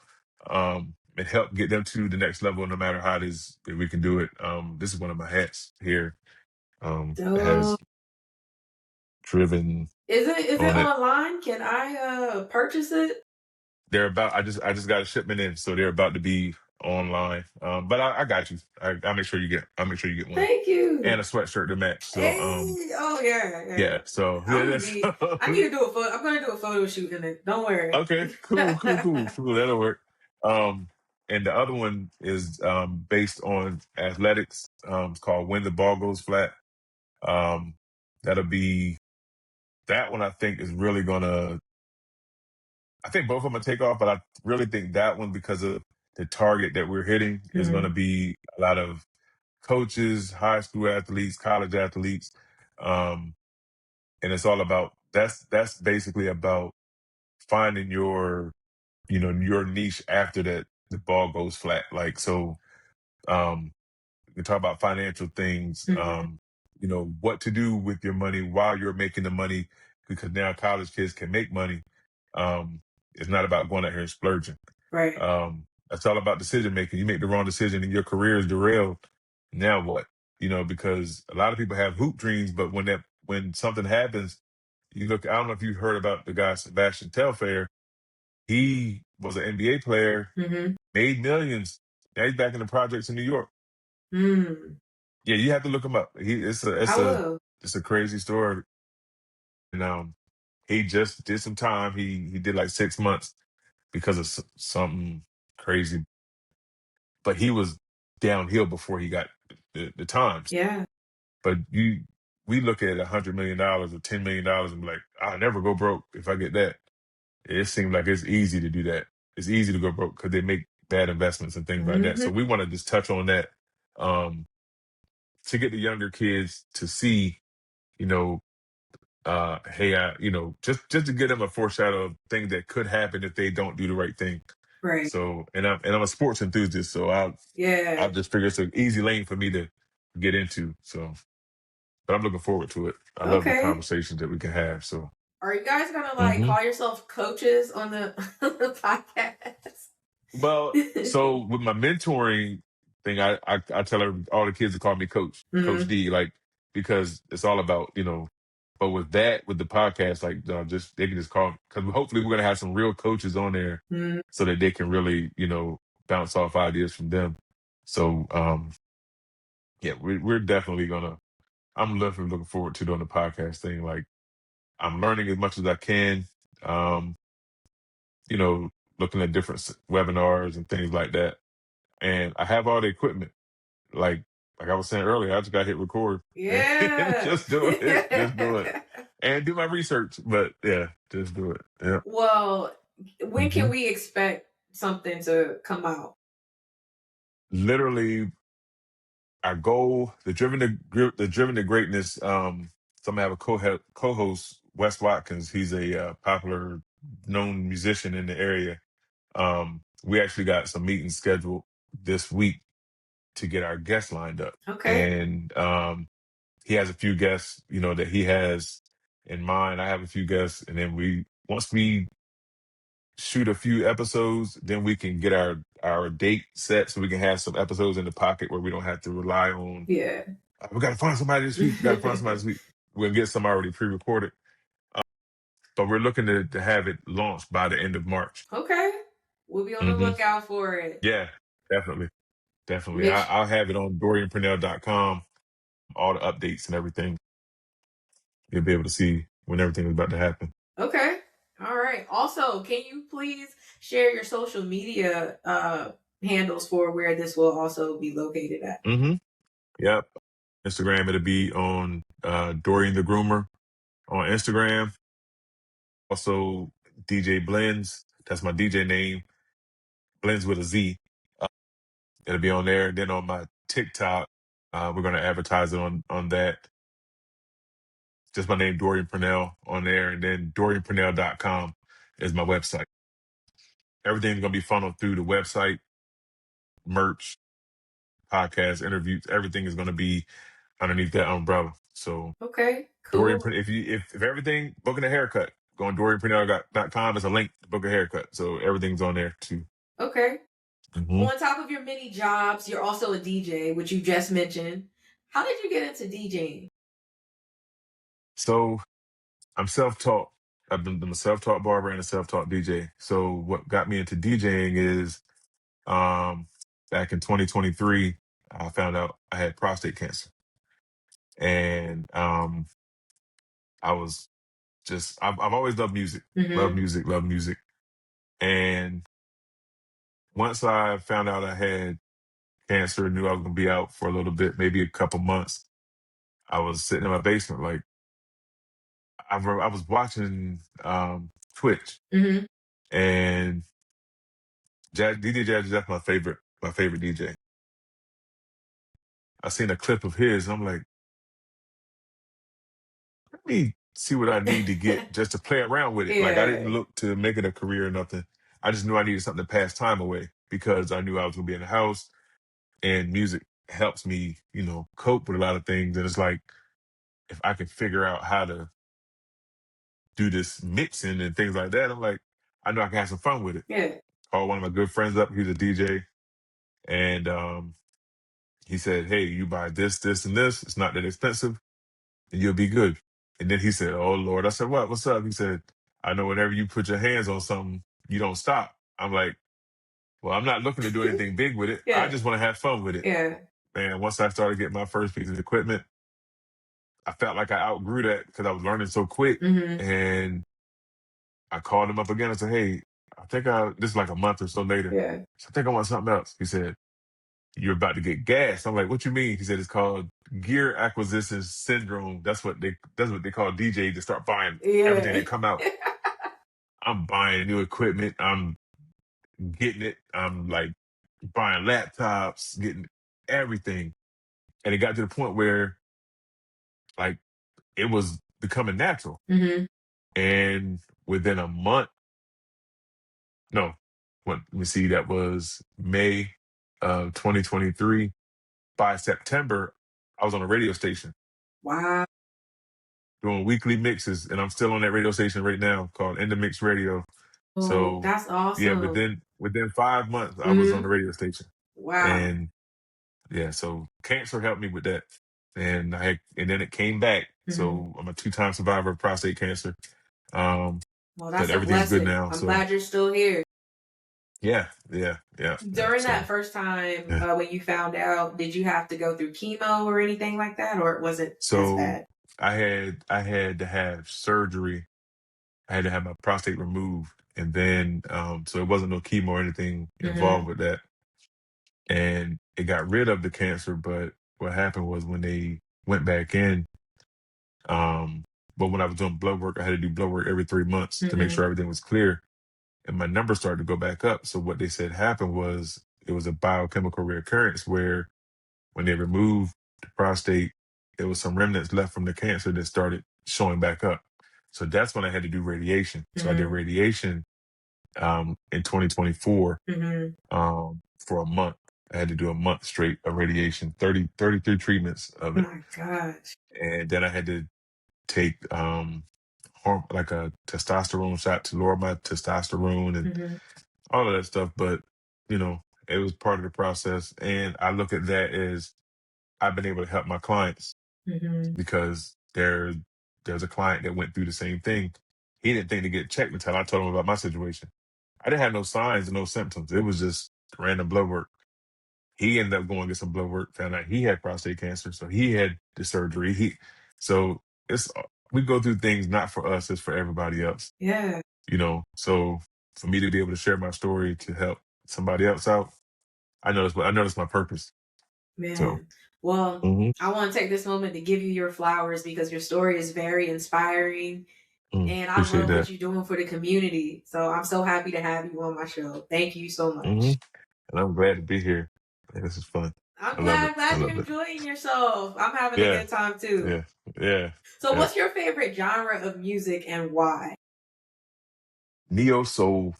and help get them to the next level, no matter how it is that we can do it. This is one of my hats here. It Dope. has Driven Is it on it. online? Can I purchase it? They're about. I just got a shipment in, so they're about to be online. But I got you. I'll make sure you get. I'll make sure you get one Thank and you. a sweatshirt to match. So Hey, oh yeah, yeah. yeah. So yeah, I'm gonna that's be. I need to do a photo. I'm gonna do a photo shoot in it. Don't worry. okay. Cool. That'll work. Um, and the other one is based on athletics. It's called When the Ball Goes Flat. Um, that'll be that one. I think is really gonna. I think both of them will take off, but I really think that one because of the target that we're hitting is going to Mhm. be a lot of coaches, high school athletes, college athletes, um, and it's all about that's basically about finding your niche after that the ball goes flat. Like so, um, we talk about financial things, Mhm. what to do with your money while you're making the money, because now college kids can make money. Um, it's not about going out here and splurging. Right. It's all about decision making. You make the wrong decision and your career is derailed. Now what? Because a lot of people have hoop dreams, but when something happens, you look. I don't know if you heard about the guy Sebastian Telfair. He was an NBA player, Mhm. made millions. Now he's back in the projects in New York. Mm. Yeah, you have to look him up. It's a I it's a will. it's a crazy story. And he just did some time. He did like 6 months because of something crazy, but he was downhill before he got the times. Yeah. But we look at $100 million or $10 million and be like, I'll never go broke if I get that. It seems like it's easy to do that. It's easy to go broke because they make bad investments and things like that. Mhm. So we want to just touch on that um, to get the younger kids to see, you know, hey, just to get them a foreshadow of things that could happen if they don't do the right thing. Right. So, and I'm a sports enthusiast, so I Yeah. just figure it's an easy lane for me to get into. So, but I'm looking forward to it. I love the Okay. conversations that we can have. So, Are you guys gonna like hmm call yourself coaches on the, on the podcast? well, so with my mentoring thing, I tell all the kids to call me Coach Mhm. D, like because it's all about. But with the podcast, like just they can just call because hopefully we're gonna have some real coaches on there Mm. so that they can really bounce off ideas from them. So yeah, we're definitely gonna. I'm definitely looking forward to doing the podcast thing. Like I'm learning as much as I can. Um, you know, looking at different webinars and things like that. And I have all the equipment. Like like I was saying earlier, I just got to hit record and Yeah. just do it. Just do it. And do my research. But yeah, just do it. Yeah. Well, when can hmm we expect something to come out? Literally, our goal, the driven to greatness. So I'm gonna have a co-host Wes Watkins. He's a popular, known musician in the area. We actually got some meetings scheduled this week to get our guests lined up, Okay. and he has a few guests, that he has in mind. I have a few guests, and then once we shoot a few episodes, then we can get our date set so we can have some episodes in the pocket where we don't have to rely on. Yeah. We got to find somebody this week. Got to find somebody this week. We'll get some already pre-recorded, but we're looking to have it launched by the end of March. Okay. We'll be on the Hmm. lookout for it. Yeah, definitely, definitely. Make I'll have it on DorianPurnell.com. All the updates and everything. You'll be able to see when everything is about to happen. Okay. All right. Also, can you please share your social media handles for where this will also be located at? Mm-hmm. Yep. Instagram, it'll be on Dorian the Groomer on Instagram. Also, DJ Blends. That's my DJ name. Blends with a Z. Uh, it'll be on there. Then on my TikTok, we're going to advertise it on that. Just my name, Dorian Purnell, on there. And then DorianPurnell.com is my website. Everything's going to be funneled through the website, merch, podcast, interviews. Everything is going to be underneath that umbrella. So Okay. Dorian, Cool. if everything, booking a haircut, go on DorianPurnell.com. Is a link to book a haircut. So everything's on there too. Okay. Hmm. On top of your many jobs, you're also a DJ, which you just mentioned. How did you get into DJing? So I'm self-taught. I'm a self-taught barber and a self-taught DJ. So what got me into DJing is back in 2023, I found out I had prostate cancer. And I was I've always loved music, love Mm-hmm. music, love music. And once I found out I had cancer, knew I was gonna be out for a little bit, maybe a couple months, I was sitting in my basement, like I was watching Twitch, Mm-hmm. and DJ Jazz is that's my favorite DJ. I seen a clip of his, and I'm like, let me see what I need to get just to play around with it. Like I Yeah. didn't look to make it a career or nothing. I just knew I needed something to pass time away because I knew I was gonna be in the house, and music helps me, cope with a lot of things. And it's like if I can figure out how to do this mixing and things like that, I'm like, I know I can have some fun with it. Yeah. Called one of my good friends up. He's a DJ, and he said, "Hey, you buy this, this, and this. It's not that expensive, and you'll be good." And then he said, "Oh Lord," I said, "What? What's up?" He said, "I know whenever you put your hands on something, you don't stop." I'm like, "Well, I'm not looking to do anything big with it. I Yeah. just want to have fun with it." Yeah. And once I started getting my first piece of equipment, I felt like I outgrew that because I was learning so quick. Mm-hmm. And I called him up again and said, "Hey, this is like a month or so later. Yeah. I think I want something else." He said, "You're about to get gas." I'm like, "What you mean?" He said, "It's called gear acquisition syndrome. That's what they call DJ to start buying everything Yeah. that come out." I'm buying new equipment. I'm getting it. I'm like buying laptops, getting everything. And it got to the point where like it was becoming natural. Mm-hmm. And within a month, no, let me see, that was May of 2023. By September, I was on a radio station Wow. doing weekly mixes, and I'm still on that radio station right now called In the Mix Radio. Oh, So that's yeah, awesome. within 5 months, I was on the Mm-hmm. radio station, Wow. and yeah, so cancer helped me with that, and then it came back. Mm-hmm. So I'm a two-time survivor of prostate cancer, um, Well, but that's a everything's good blessing. now. I'm So glad you're still here. yeah, yeah, yeah, yeah. During that So first time yeah. when you found out, did you have to go through chemo or anything like that, or was it as So bad? I had to have surgery. I had to have my prostate removed, and then so it wasn't no chemo or anything involved Mm-hmm. with that, and it got rid of the cancer. But what happened was when they went back in, um, but when I was doing blood work, I had to do blood work every 3 months to make Mm-hmm. sure everything was clear, and my numbers started to go back up. So what they said happened was it was a biochemical reoccurrence where when they removed the prostate, there was some remnants left from the cancer that started showing back up. So that's when I had to do radiation. So I did Mhm. radiation in 2024 Mhm. for a month. I had to do a month straight of radiation, 33 treatments of it. My gosh. And then I had to take like a testosterone shot to lower my testosterone and Mhm. all of that stuff. But, you know, it was part of the process. And I look at that as I've been able to help my clients Mhm. because there's a client that went through the same thing. He didn't think to get checked until I told him about my situation. I didn't have no signs and no symptoms. It was just random blood work. He ended up going to get some blood work, found out he had prostate cancer, so he had the surgery. So it's we go through things not for us, it's for everybody else. Yeah, You know, so for me to be able to share my story to help somebody else out, I know that's my purpose. So man. Well, mhm, I want to take this moment to give you your flowers because your story is very inspiring and I appreciate love what that. you're doing for the community. So I'm so happy to have you on my show. Thank you so hmm much. And I'm glad to be here. Man, this is fun. I'm I love it. glad, I glad you're love it. enjoying yourself. I'm having a Yeah, good time too. yeah, yeah, So yeah. what's your favorite genre of music and why? Neo soul.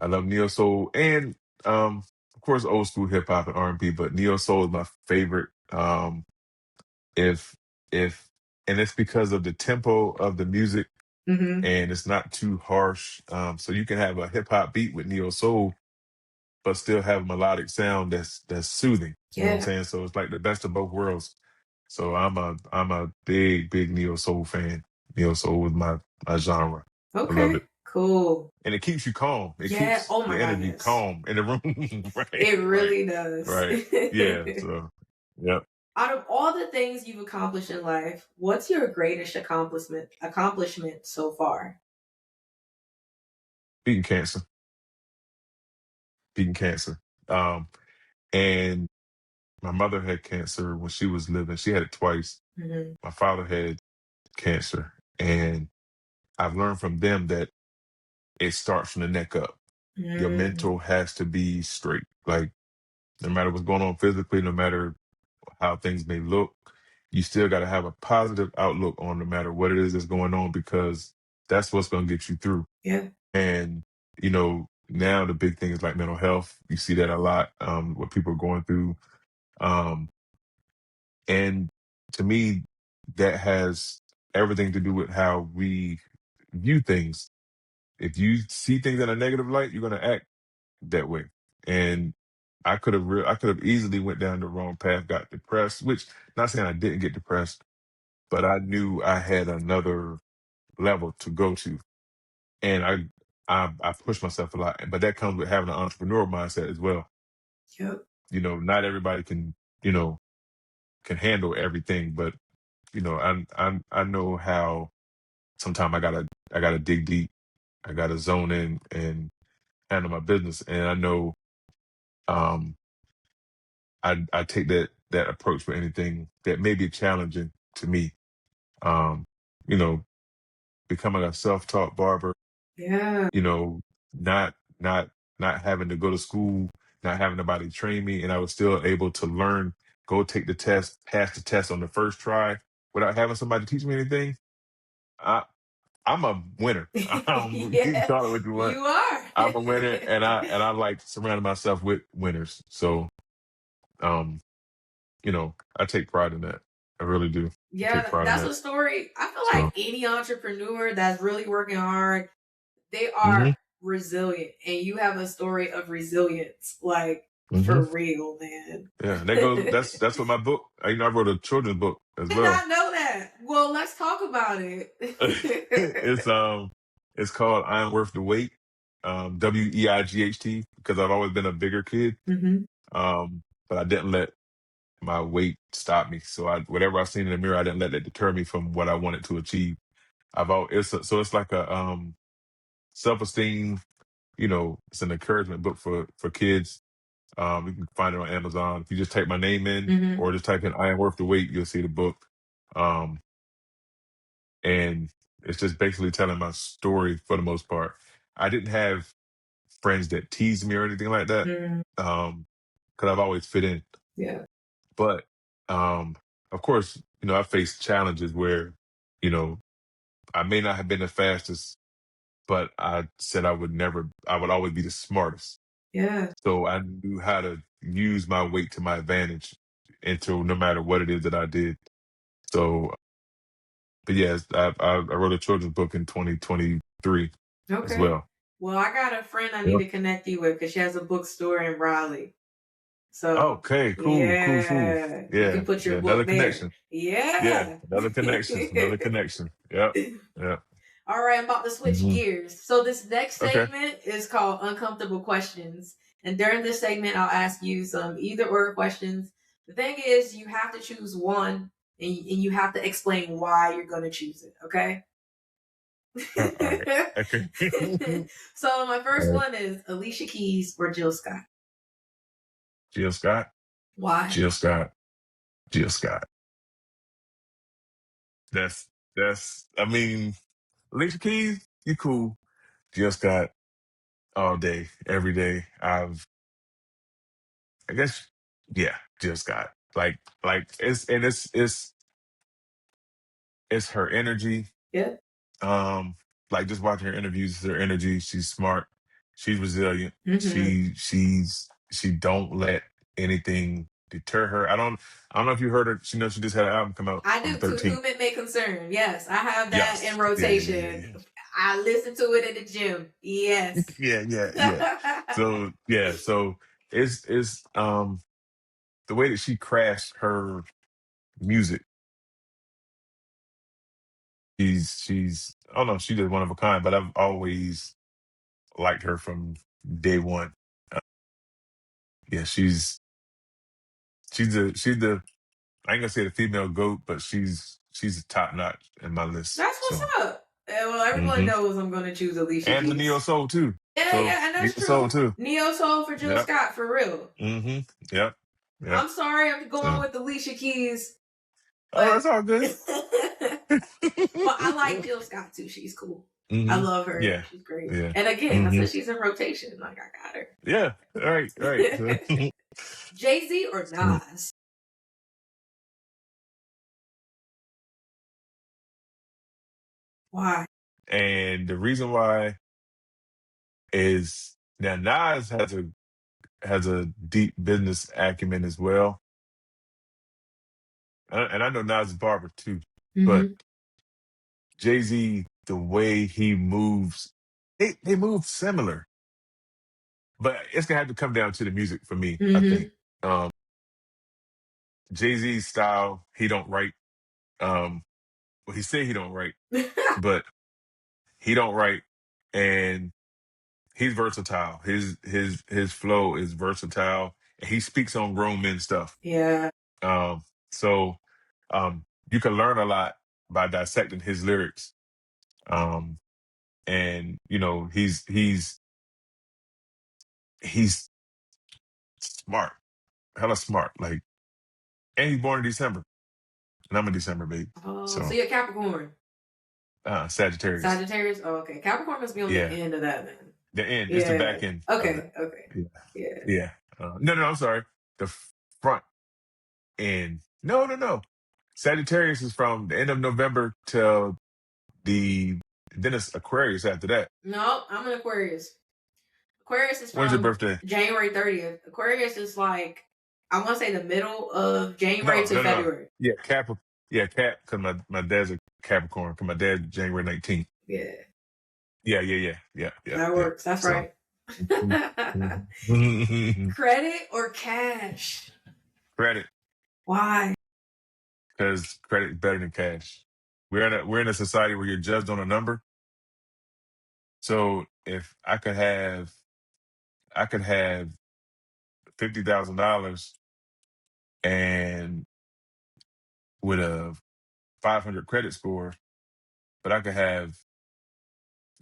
I love neo soul and of course old school hip hop and R&B, but neo soul is my favorite. If if and it's because of the tempo of the music Mhm. and it's not too harsh. So you can have a hip hop beat with neo soul, but still have a melodic sound that's soothing. You know what I'm Yeah. saying? So it's like the best of both worlds. So I'm a big neo soul fan. Neo soul is my genre. I love Okay. it. Cool. And it keeps you calm. It Yeah. keeps Oh my the god, energy yes. calm in the room. Right, It right, really does. right. Yeah. So, yep. Out of all the things you've accomplished in life, what's your greatest accomplishment so far? Beating cancer. Beating cancer. Um, and my mother had cancer when she was living. She had it twice. Mhm. My father had cancer, and I've learned from them that it starts from the neck up. Your Mm, mental has to be straight. Like no matter what's going on physically, no matter how things may look, you still got to have a positive outlook on no matter what it is that's going on because that's what's going to get you through. yeah, And, you know, now the big thing is like mental health. You see that a lot, what people are going through. Um, and to me, that has everything to do with how we view things. If you see things in a negative light, you're going to act that way. And I could have easily went down the wrong path, got depressed, which not saying I didn't get depressed, but I knew I had another level to go to. And I pushed myself a lot. But that comes with having an entrepreneurial mindset as well. yep, You know, not everybody can, you know, can handle everything, but you know, I know how sometimes I gotta dig deep. I gotta zone in and handle my business. And I know um I take that approach for anything that may be challenging to me. Um, you know, becoming a self-taught barber, yeah, you know, not not not having to go to school, not having nobody train me, and I was still able to learn, go take the test, pass the test on the first try without having somebody teach me anything. I I'm a winner. You can yeah. call it what you want. You are. I'm a winner, and I like surrounding myself with winners. So um you know, I take pride in that. I really do. I take Yeah, pride in that's that. a story. I feel So, like any entrepreneur that's really working hard, they hmm are resilient, and you have a story of resilience, like hmm for real, man. yeah, that goes. Did That's what my book. You know, I wrote a children's book as well. not know that. Well, let's talk about it. it's it's called "I Am Worth the Wait." WEIGHT because I've always been a bigger kid. Hmm. But I didn't let my weight stop me. So whatever I seen in the mirror, I didn't let that deter me from what I wanted to achieve. So it's like a self esteem. You know, it's an encouragement book for kids. You can find it on Amazon. If you just type my name in Hmm. or just type in "I am worth the wait," you'll see the book. Um, and it's just basically telling my story for the most part. I didn't have friends that teased me or anything like that. Mm, Because I've always fit in. yeah. But of course, you know, I faced challenges where, you know, I may not have been the fastest, but I said I would always be the smartest. Yeah. So I knew how to use my weight to my advantage into no matter what it is that I did. So, but yes, I wrote a children's book in 2023 as Okay. well. Well, I got a friend I need Yep. to connect you with because she has a bookstore in Raleigh. So Okay, cool. yeah, you can Yeah, put your yeah, another book there. connection. Yeah, Yeah. another connection. Yep, yep. All right, I'm about to switch Hmm. gears. So this next Okay. segment is called Uncomfortable Questions. And during this segment, I'll ask you some either or questions. The thing is, you have to choose one and you have to explain why you're going to choose it. Okay. All right. Okay. So my All first right. one is Alicia Keys or Jill Scott. Jill Scott. Why? Jill Scott. Jill Scott. That's. I mean, Alicia Keys, you cool. Jill Scott, all day, every day. I guess, yeah, Jill Scott. Like it's her energy. Yeah. Um, like just watching her interviews, her energy. She's smart. She's resilient. Hmm. She don't let anything deter her. I don't know if you heard her. She just had an album come out I on do the to 13th. whom it may concern. Yes, I have that in Yes. Yeah. rotation. I listen to it in the gym. Yes. Yeah. So it's the way that she crafts her music. She's I don't know, she's just one of a kind, but I've always liked her from day one. Uh, yeah, she's the I ain't gonna say the female goat, but she's top notch in my list. That's what's So up. Well, everyone hmm knows I'm going to choose Alicia and the neo Keys. soul too. Yeah, So yeah, and neo that's soul true. too. Neo Soul for Jill Yep. Scott, for real. hmm Yep. Yep. I'm sorry I'm going So with Alicia Keys, oh, but it's all good. but I like Jill Scott too. She's cool. I hmm love her. Yeah. She's great. Yeah. And again, I hmm said she's in rotation. Like I got Yeah. Right. So, her. Jay Z or Nas? Why? and the reason why is now Nas has a deep business acumen as well, and I know Nas is a barber too, but Hmm. Jay Z, the way he moves, they move similar, but it's gonna have to come down to the music for me. I think Hmm. Jay Z's style, he don't write. Well, he said he don't write, but he don't write, and he's versatile. His flow is versatile, and he speaks on grown men stuff. Yeah, Um, so you can learn a lot by dissecting his lyrics. Um, and he's smart, hella smart. Like, and he's born in December, and I'm a December baby. oh, so So you're Capricorn. Sagittarius. Sagittarius? Oh, okay. Capricorn must be on the Yeah, end of that then. the end. It's the Yeah. back end of it. Okay, okay. Yeah, Yeah. yeah. No, I'm sorry. The front end. No. Sagittarius is from the end of November till the then it's Aquarius after that. No, I'm an Aquarius. Aquarius is When's your from birthday? January 30th. Aquarius is like, I want to say the middle of January to No. February. Yeah, Cap. Yeah, Cap. Because my dad's a Capricorn. Because my dad's January 19th. Yeah, Yeah. that works. That's So right. mhm. Credit or cash? Credit, Why? because credit is better than cash. We're in a society where you're judged on a number. So if I could have $50,000 and with a 500 credit score, but I could have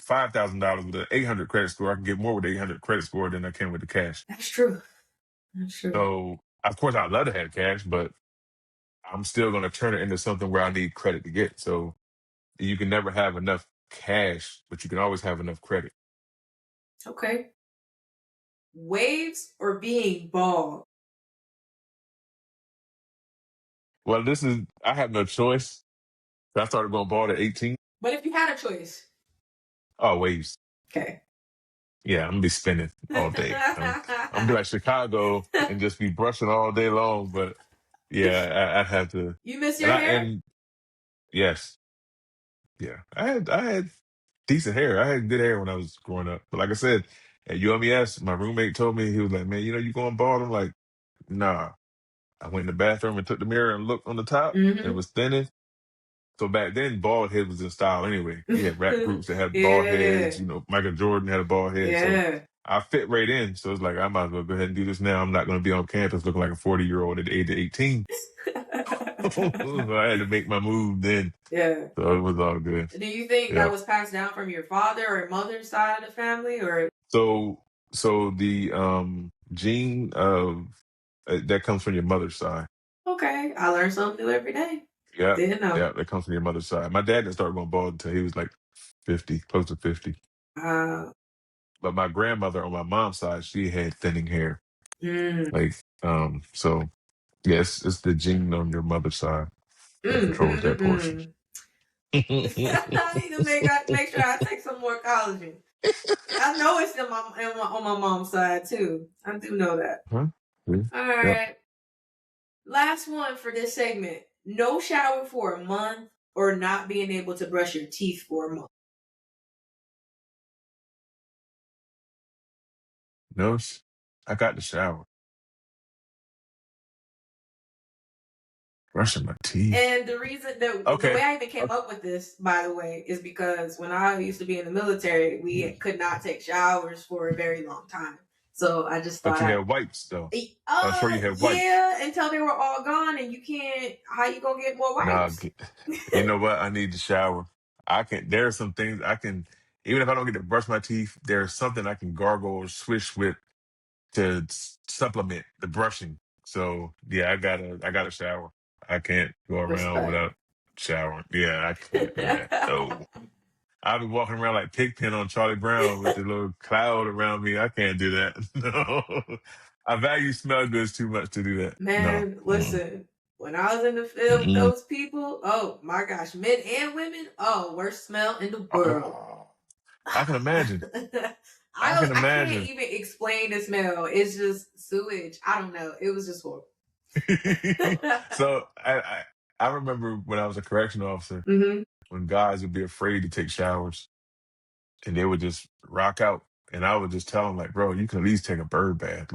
$5,000 with an 800 credit score. I can get more with the 800 credit score than I can with the cash. That's true. That's true. So of course I'd love to have cash, but I'm still going to turn it into something where I need credit to get. So you can never have enough cash, but you can always have enough credit. Okay. Waves or being bald? Well, I have no choice. I started going bald at 18. But if you had a choice, Always. okay. Yeah, I'm gonna be spinning all day. I'm gonna be like Chicago and just be brushing all day long. But yeah, I'd have to. You miss And your hair? yes, yeah, I had decent hair. I had good hair when I was growing up. But like I said, at UMES, my roommate told me, he was like, "Man, you going bald?" I'm like, "Nah." I went in the bathroom and took the mirror and looked on the top. It Hmm. was thinning. So back then, bald head was in style anyway. You had rap groups that had bald heads. Yeah. You know, Michael Jordan had a bald head. So Yeah. I fit right in. So it's like, I might as well go ahead and do this now. I'm not going to be on campus looking like a 40-year-old at the age of 18. So I had to make my move then. Yeah. So it was all good. Do you think that Yeah. was passed down from your father or mother's side of the family, or? So the gene of that comes from your mother's side. Okay, I learn something new every day. Yeah. Didn't know. Yeah. That comes from your mother's side. My dad didn't start going bald until he was like 50, close to 50. Uh, But my grandmother on my mom's side, she had thinning hair. mm, Like, so yes, it's the gene on your mother's side that mm, controls mm, that portion. mm. I need to make sure I take some more collagen. I know it's on my mom's side too. I do know that. Huh? Yeah. All Yep. right. Last one for this segment. No shower for a month or not being able to brush your teeth for a month. No, I got the shower. Brushing my teeth. And the reason the way Okay. I even came up with this, by the way, is because when I used to be in the military, we Okay. could not take showers for a very long time. So I just But thought you I have wipes though. I'm sure you have wipes. yeah, until they were all gone and you can't how you gonna get more Nah, wipes? you know what? I need the shower. I can. There are some things I can. Even if I don't get to brush my teeth, there's something I can gargle or swish with to supplement the brushing. So yeah, I got to shower. I can't go around Respect. without showering. Yeah, I can't do that. No. I'll be walking around like Pigpen on Charlie Brown with the little cloud around me. I can't do that. No. I value smell goods too much to do that. No. Man, Mm-mm. listen. When I was in the field with Mm-mm. those people, oh my gosh, men and women, oh, worst smell in the world. Oh, I can imagine. I can I can't imagine. even explain the smell. It's just sewage. I don't know. It was just horrible. So I remember when I was a correction officer, Hmm. when guys would be afraid to take showers and they would just rock out. And I would just tell them like, bro, you can at least take a bird bath.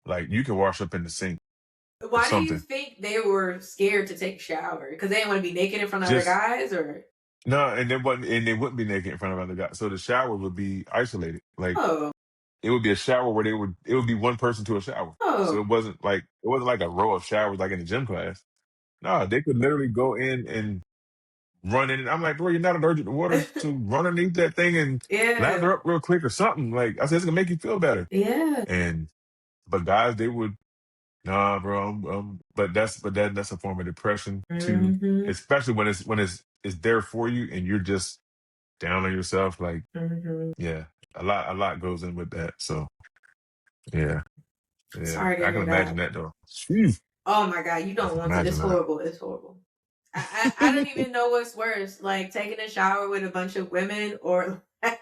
Like you can wash up in the sink or Why do you something. think they were scared to take a shower? Because they didn't want to be naked in front of other Just guys, or no, and they wouldn't be naked in front of other guys. So the shower would be isolated. Like oh, it would be a shower where it would be one person to a shower. So oh, it wasn't like a row of showers like in the gym class. No, they could literally go in and run in. I'm like, bro, you're not allergic to water, to run underneath that thing and yeah, lather up real quick or something. Like I said, it's gonna make you feel better. yeah. And but guys, they would nah, bro. That's a form of depression too, Hmm. especially when it's there for you and you're just down on yourself. Like Hmm. yeah, a lot goes in with that. So yeah, yeah, Sorry to I can hear imagine that. that though. Phew, Oh my god, you I don't can want to. It's imagine that. horrible. It's horrible. I don't even know what's worse, like taking a shower with a bunch of women, or like,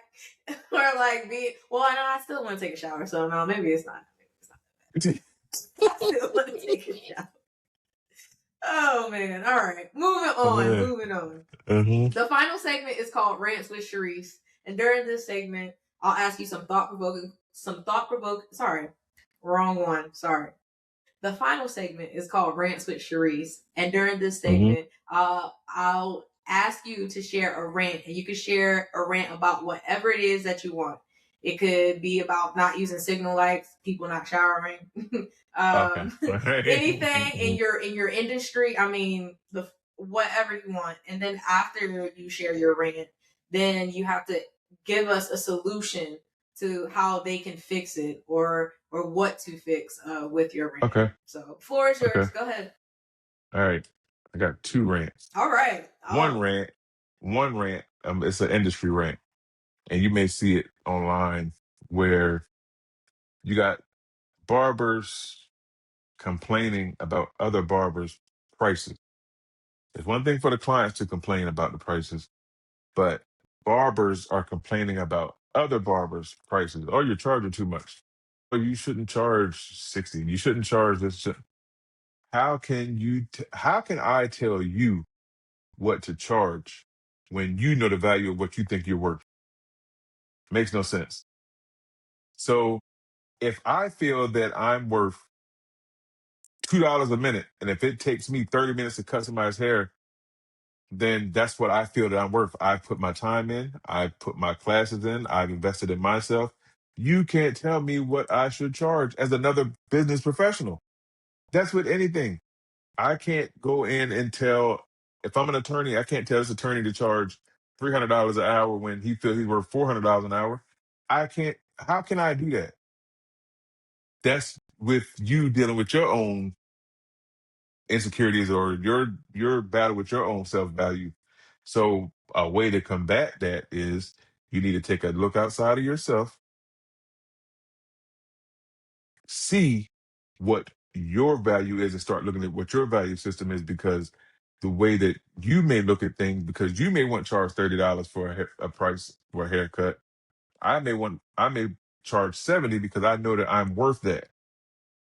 or like being. Well, I know I still want to take a shower, so no, maybe it's not. Maybe it's not. I still want to take a shower. Oh man! All right, moving on. Yeah. Moving on. Mm-hmm. The final segment is called Rants with Sharryse, and during this segment, I'll ask you some thought provoking. Sorry, wrong one. Sorry. The final segment is called Rants with Sharryse. And during this Mm-hmm. segment, I'll ask you to share a rant. And you can share a rant about whatever it is that you want. It could be about not using signal lights, people not showering, Okay. um, All right. anything in your industry. I mean, the whatever you want. And then after you share your rant, then you have to give us a solution to how they can fix it, or what to fix with your rant. Okay. So floor is Okay. yours. Go ahead. All right. I got two rants. All right. One Oh. rant, one rant. It's an industry rant, and you may see it online where you got barbers complaining about other barbers' prices. It's one thing for the clients to complain about the prices. But barbers are complaining about other barbers' prices. Oh, you're charging too much. Oh, you shouldn't charge 60. You shouldn't charge this. How can how can I tell you what to charge when you know the value of what you think you're worth? Makes no sense. So if I feel that I'm worth $2 a minute, and if it takes me 30 minutes to cut somebody's hair, then that's what I feel that I'm worth. I put my time in, I put my classes in, I've invested in myself. You can't tell me what I should charge as another business professional. That's with anything. I can't go in and tell, if I'm an attorney, I can't tell this attorney to charge $300 an hour when he feels he's worth $400 an hour. I can't, how can I do that? That's with you dealing with your own insecurities or your battle with your own self-value. So a way to combat that is you need to take a look outside of yourself, see what your value is, and start looking at what your value system is, because the way that you may look at things, because you may want to charge $30 for a price for a haircut. I may charge 70 because I know that I'm worth that.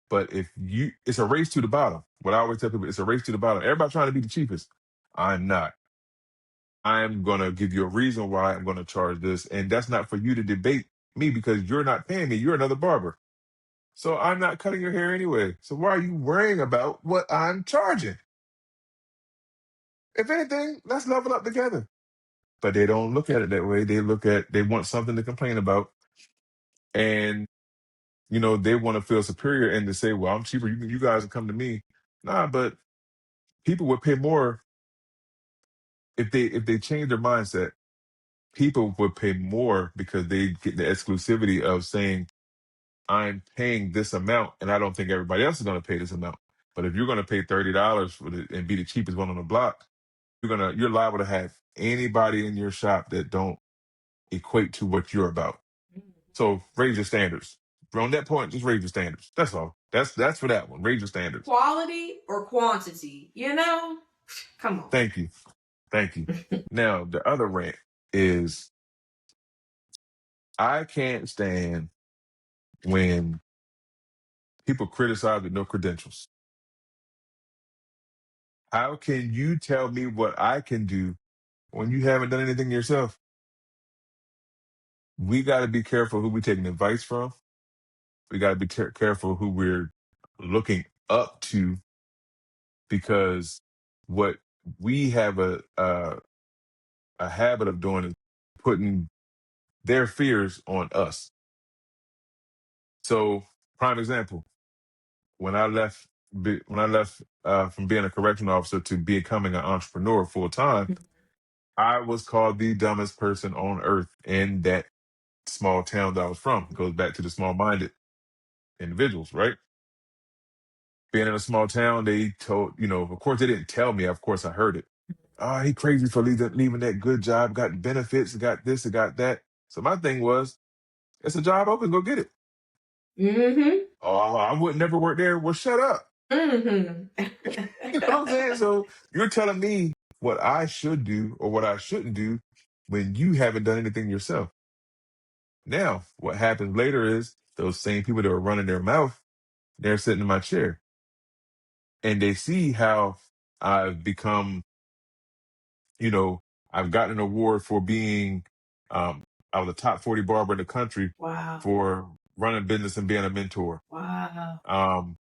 But it's a race to the bottom. What I always tell people, it's a race to the bottom. Everybody trying to be the cheapest. I'm not. I'm going to give you a reason why I'm going to charge this. And that's not for you to debate me, because you're not paying me. You're another barber. So I'm not cutting your hair anyway. So why are you worrying about what I'm charging? If anything, let's level up together. But they don't look at it that way. They want something to complain about. And, they want to feel superior and to say, well, I'm cheaper. You guys can come to me. Nah, but people would pay more if they change their mindset. People would pay more because they get the exclusivity of saying, I'm paying this amount, and I don't think everybody else is going to pay this amount. But if you're going to pay $30 and be the cheapest one on the block, you're liable to have anybody in your shop that don't equate to what you're about. So raise your standards. On that point, just raise your standards. That's all. That's for that one. Raise your standards. Quality or quantity, Come on. Thank you. Thank you. Now, the other rant is I can't stand when people criticize with no credentials. How can you tell me what I can do when you haven't done anything yourself? We got to be careful who we're taking advice from. We got to be careful who we're looking up to, because what we have a habit of doing is putting their fears on us. So, prime example, when I left from being a correctional officer to becoming an entrepreneur full time, I was called the dumbest person on earth in that small town that I was from. It goes back to the small-minded individuals, right? Being in a small town, they told, of course they didn't tell me. Of course I heard it. Oh, he crazy for leaving that good job, got benefits, got this, and got that. So my thing was, it's a job open, go get it. Mm-hmm. Oh, I would never work there. Well, shut up. Mm-hmm. You know what I'm saying? So you're telling me what I should do or what I shouldn't do when you haven't done anything yourself. Now, what happens later is those same people that are running their mouth, they're sitting in my chair, and they see how I've become, I've gotten an award for being, I was a top 40 barber in the country. Wow. For running business and being a mentor. Wow.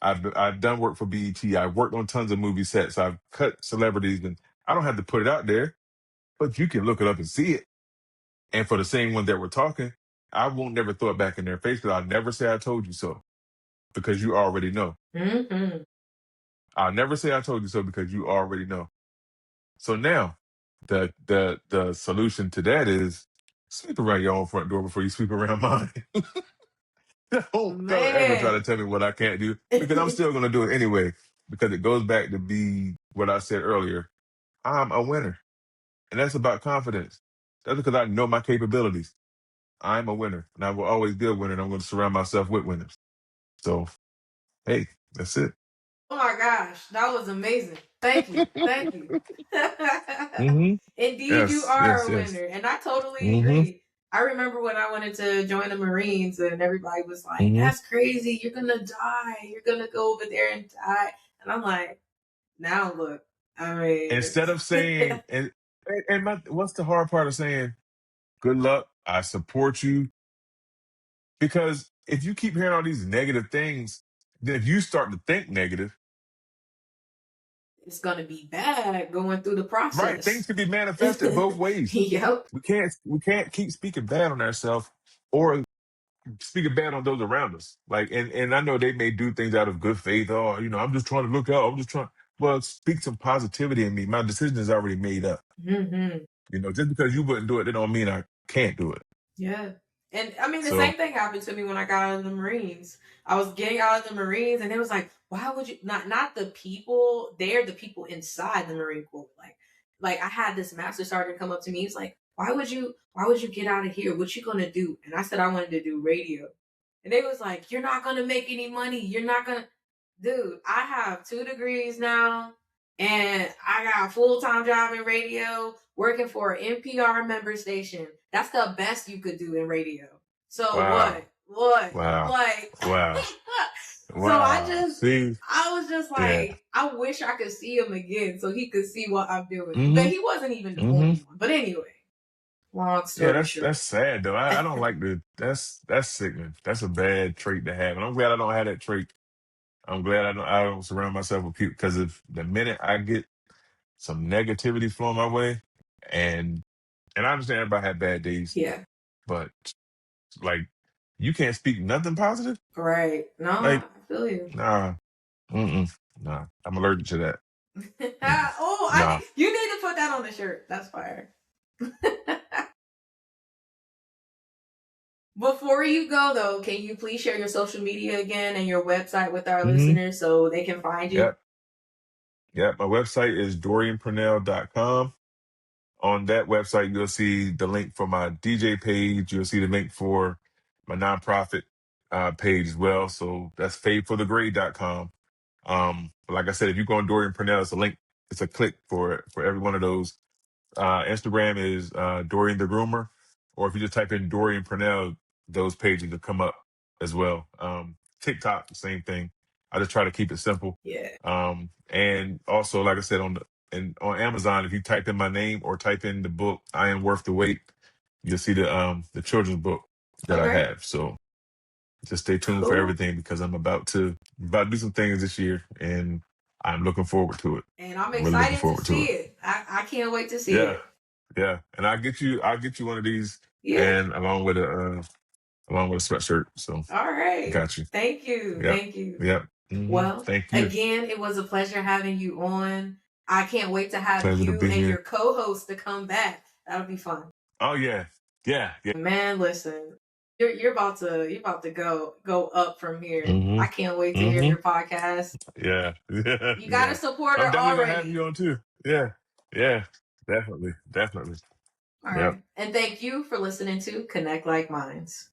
I've done work for BET. I've worked on tons of movie sets. I've cut celebrities, and I don't have to put it out there, but you can look it up and see it. And for the same ones that were talking, I won't never throw it back in their face, because I'll never say I told you so, because you already know. Mm-hmm. I'll never say I told you so, because you already know. So now, the solution to that is sweep around your own front door before you sweep around mine. Don't ever try to tell me what I can't do, because I'm still going to do it anyway, because it goes back to be what I said earlier. I'm a winner, and that's about confidence. That's because I know my capabilities. I'm a winner, and I will always be a winner, and I'm going to surround myself with winners. So, hey, that's it. Oh my gosh, that was amazing. Thank you. Thank you. Hmm. Indeed, you Yes, are yes, a yes. winner. And I totally Hmm. agree. I remember when I wanted to join the Marines and everybody was like, Hmm. that's crazy. You're going to die. You're going to go over there and die. And I'm like, now look, I mean, Instead of saying, what's the hard part of saying, good luck, I support you? Because if you keep hearing all these negative things, then if you start to think negative, it's going to be bad going through the right, things process. can be manifested both ways. Yep. We can't keep speaking bad on ourselves or speaking bad on those around us. Like, and I know they may do things out of good faith. Oh, I'm just trying to look out. I'm just trying. Well, speak some positivity in me. My decision is already made up. Hmm. Just because you wouldn't do it, that don't mean I can't do it. Yeah. And I mean, the So, same thing happened to me when I got out of the Marines. I was getting out of the Marines and it was like, why would you not the people there, the people inside the Marine Corps. Like I had this master sergeant come up to me. He's like, why would you get out of here? What you gonna do? And I said I wanted to do radio. And they was like, you're not gonna make any money. You're not gonna dude, I have 2 degrees now, and I got a full time job in radio, working for an NPR member station. That's the best you could do in radio. So wow, what? What? wow, Like, wow, so wow. See, I was just yeah. like, I wish I could see him again so he could see what I'm doing. But Mm-hmm. he wasn't even the Mm-hmm. only one. But anyway, long Yeah, story that's short. sad though. I don't like that's sickening. That's a bad trait to have, and I'm glad I don't have that trait. I'm glad I don't surround myself with people because if the minute I get some negativity flowing my way, and I understand everybody had bad days, Yeah. but like you can't speak nothing positive. Right. No, I Like, feel you. nah, nah. I'm allergic to that. Mm-mm. Oh, Nah. you need to put that on the shirt. That's fire. Before you go though, can you please share your social media again and your website with our Mm-hmm. listeners so they can find you? Yep. Yep. My website is dorianpurnell.com. On that website, you'll see the link for my DJ page. You'll see the link for my nonprofit page as well. So that's fadeforthegrade.com. But like I said, if you go on Dorian Purnell, it's a link. It's a click for every one of those. Instagram is Dorian the Groomer, or if you just type in Dorian Purnell, those pages will come up as well. TikTok, the same thing. I just try to keep it simple. Yeah. And also, like I said, on Amazon, if you type in my name or type in the book "I Am Worth the Wait," you'll see the children's book that I Okay. have. So just stay tuned for Cool. everything because I'm about to do some things this year, and I'm looking forward to it. And I'm I'm really looking excited to forward to see it. it. I can't wait to see Yeah. it. Yeah, and I'll get you one of these, Yeah. and along with a sweatshirt. So All right. got you. Thank you. Yep, Thank you. yep. Well, Thank you. again, it was a pleasure having you on. I can't wait to have Pleasure to you be and your here. co-host to come back. That'll be fun. Oh yeah, yeah, yeah. Man, listen, you're about to go up from here. Hmm. I can't wait to hear Hmm. your podcast. Yeah, yeah, You got a yeah. supporter I'm definitely gonna have you already. on too. Yeah, yeah. Definitely, definitely. All Yep. right. And thank you for listening to Connect Like Minds.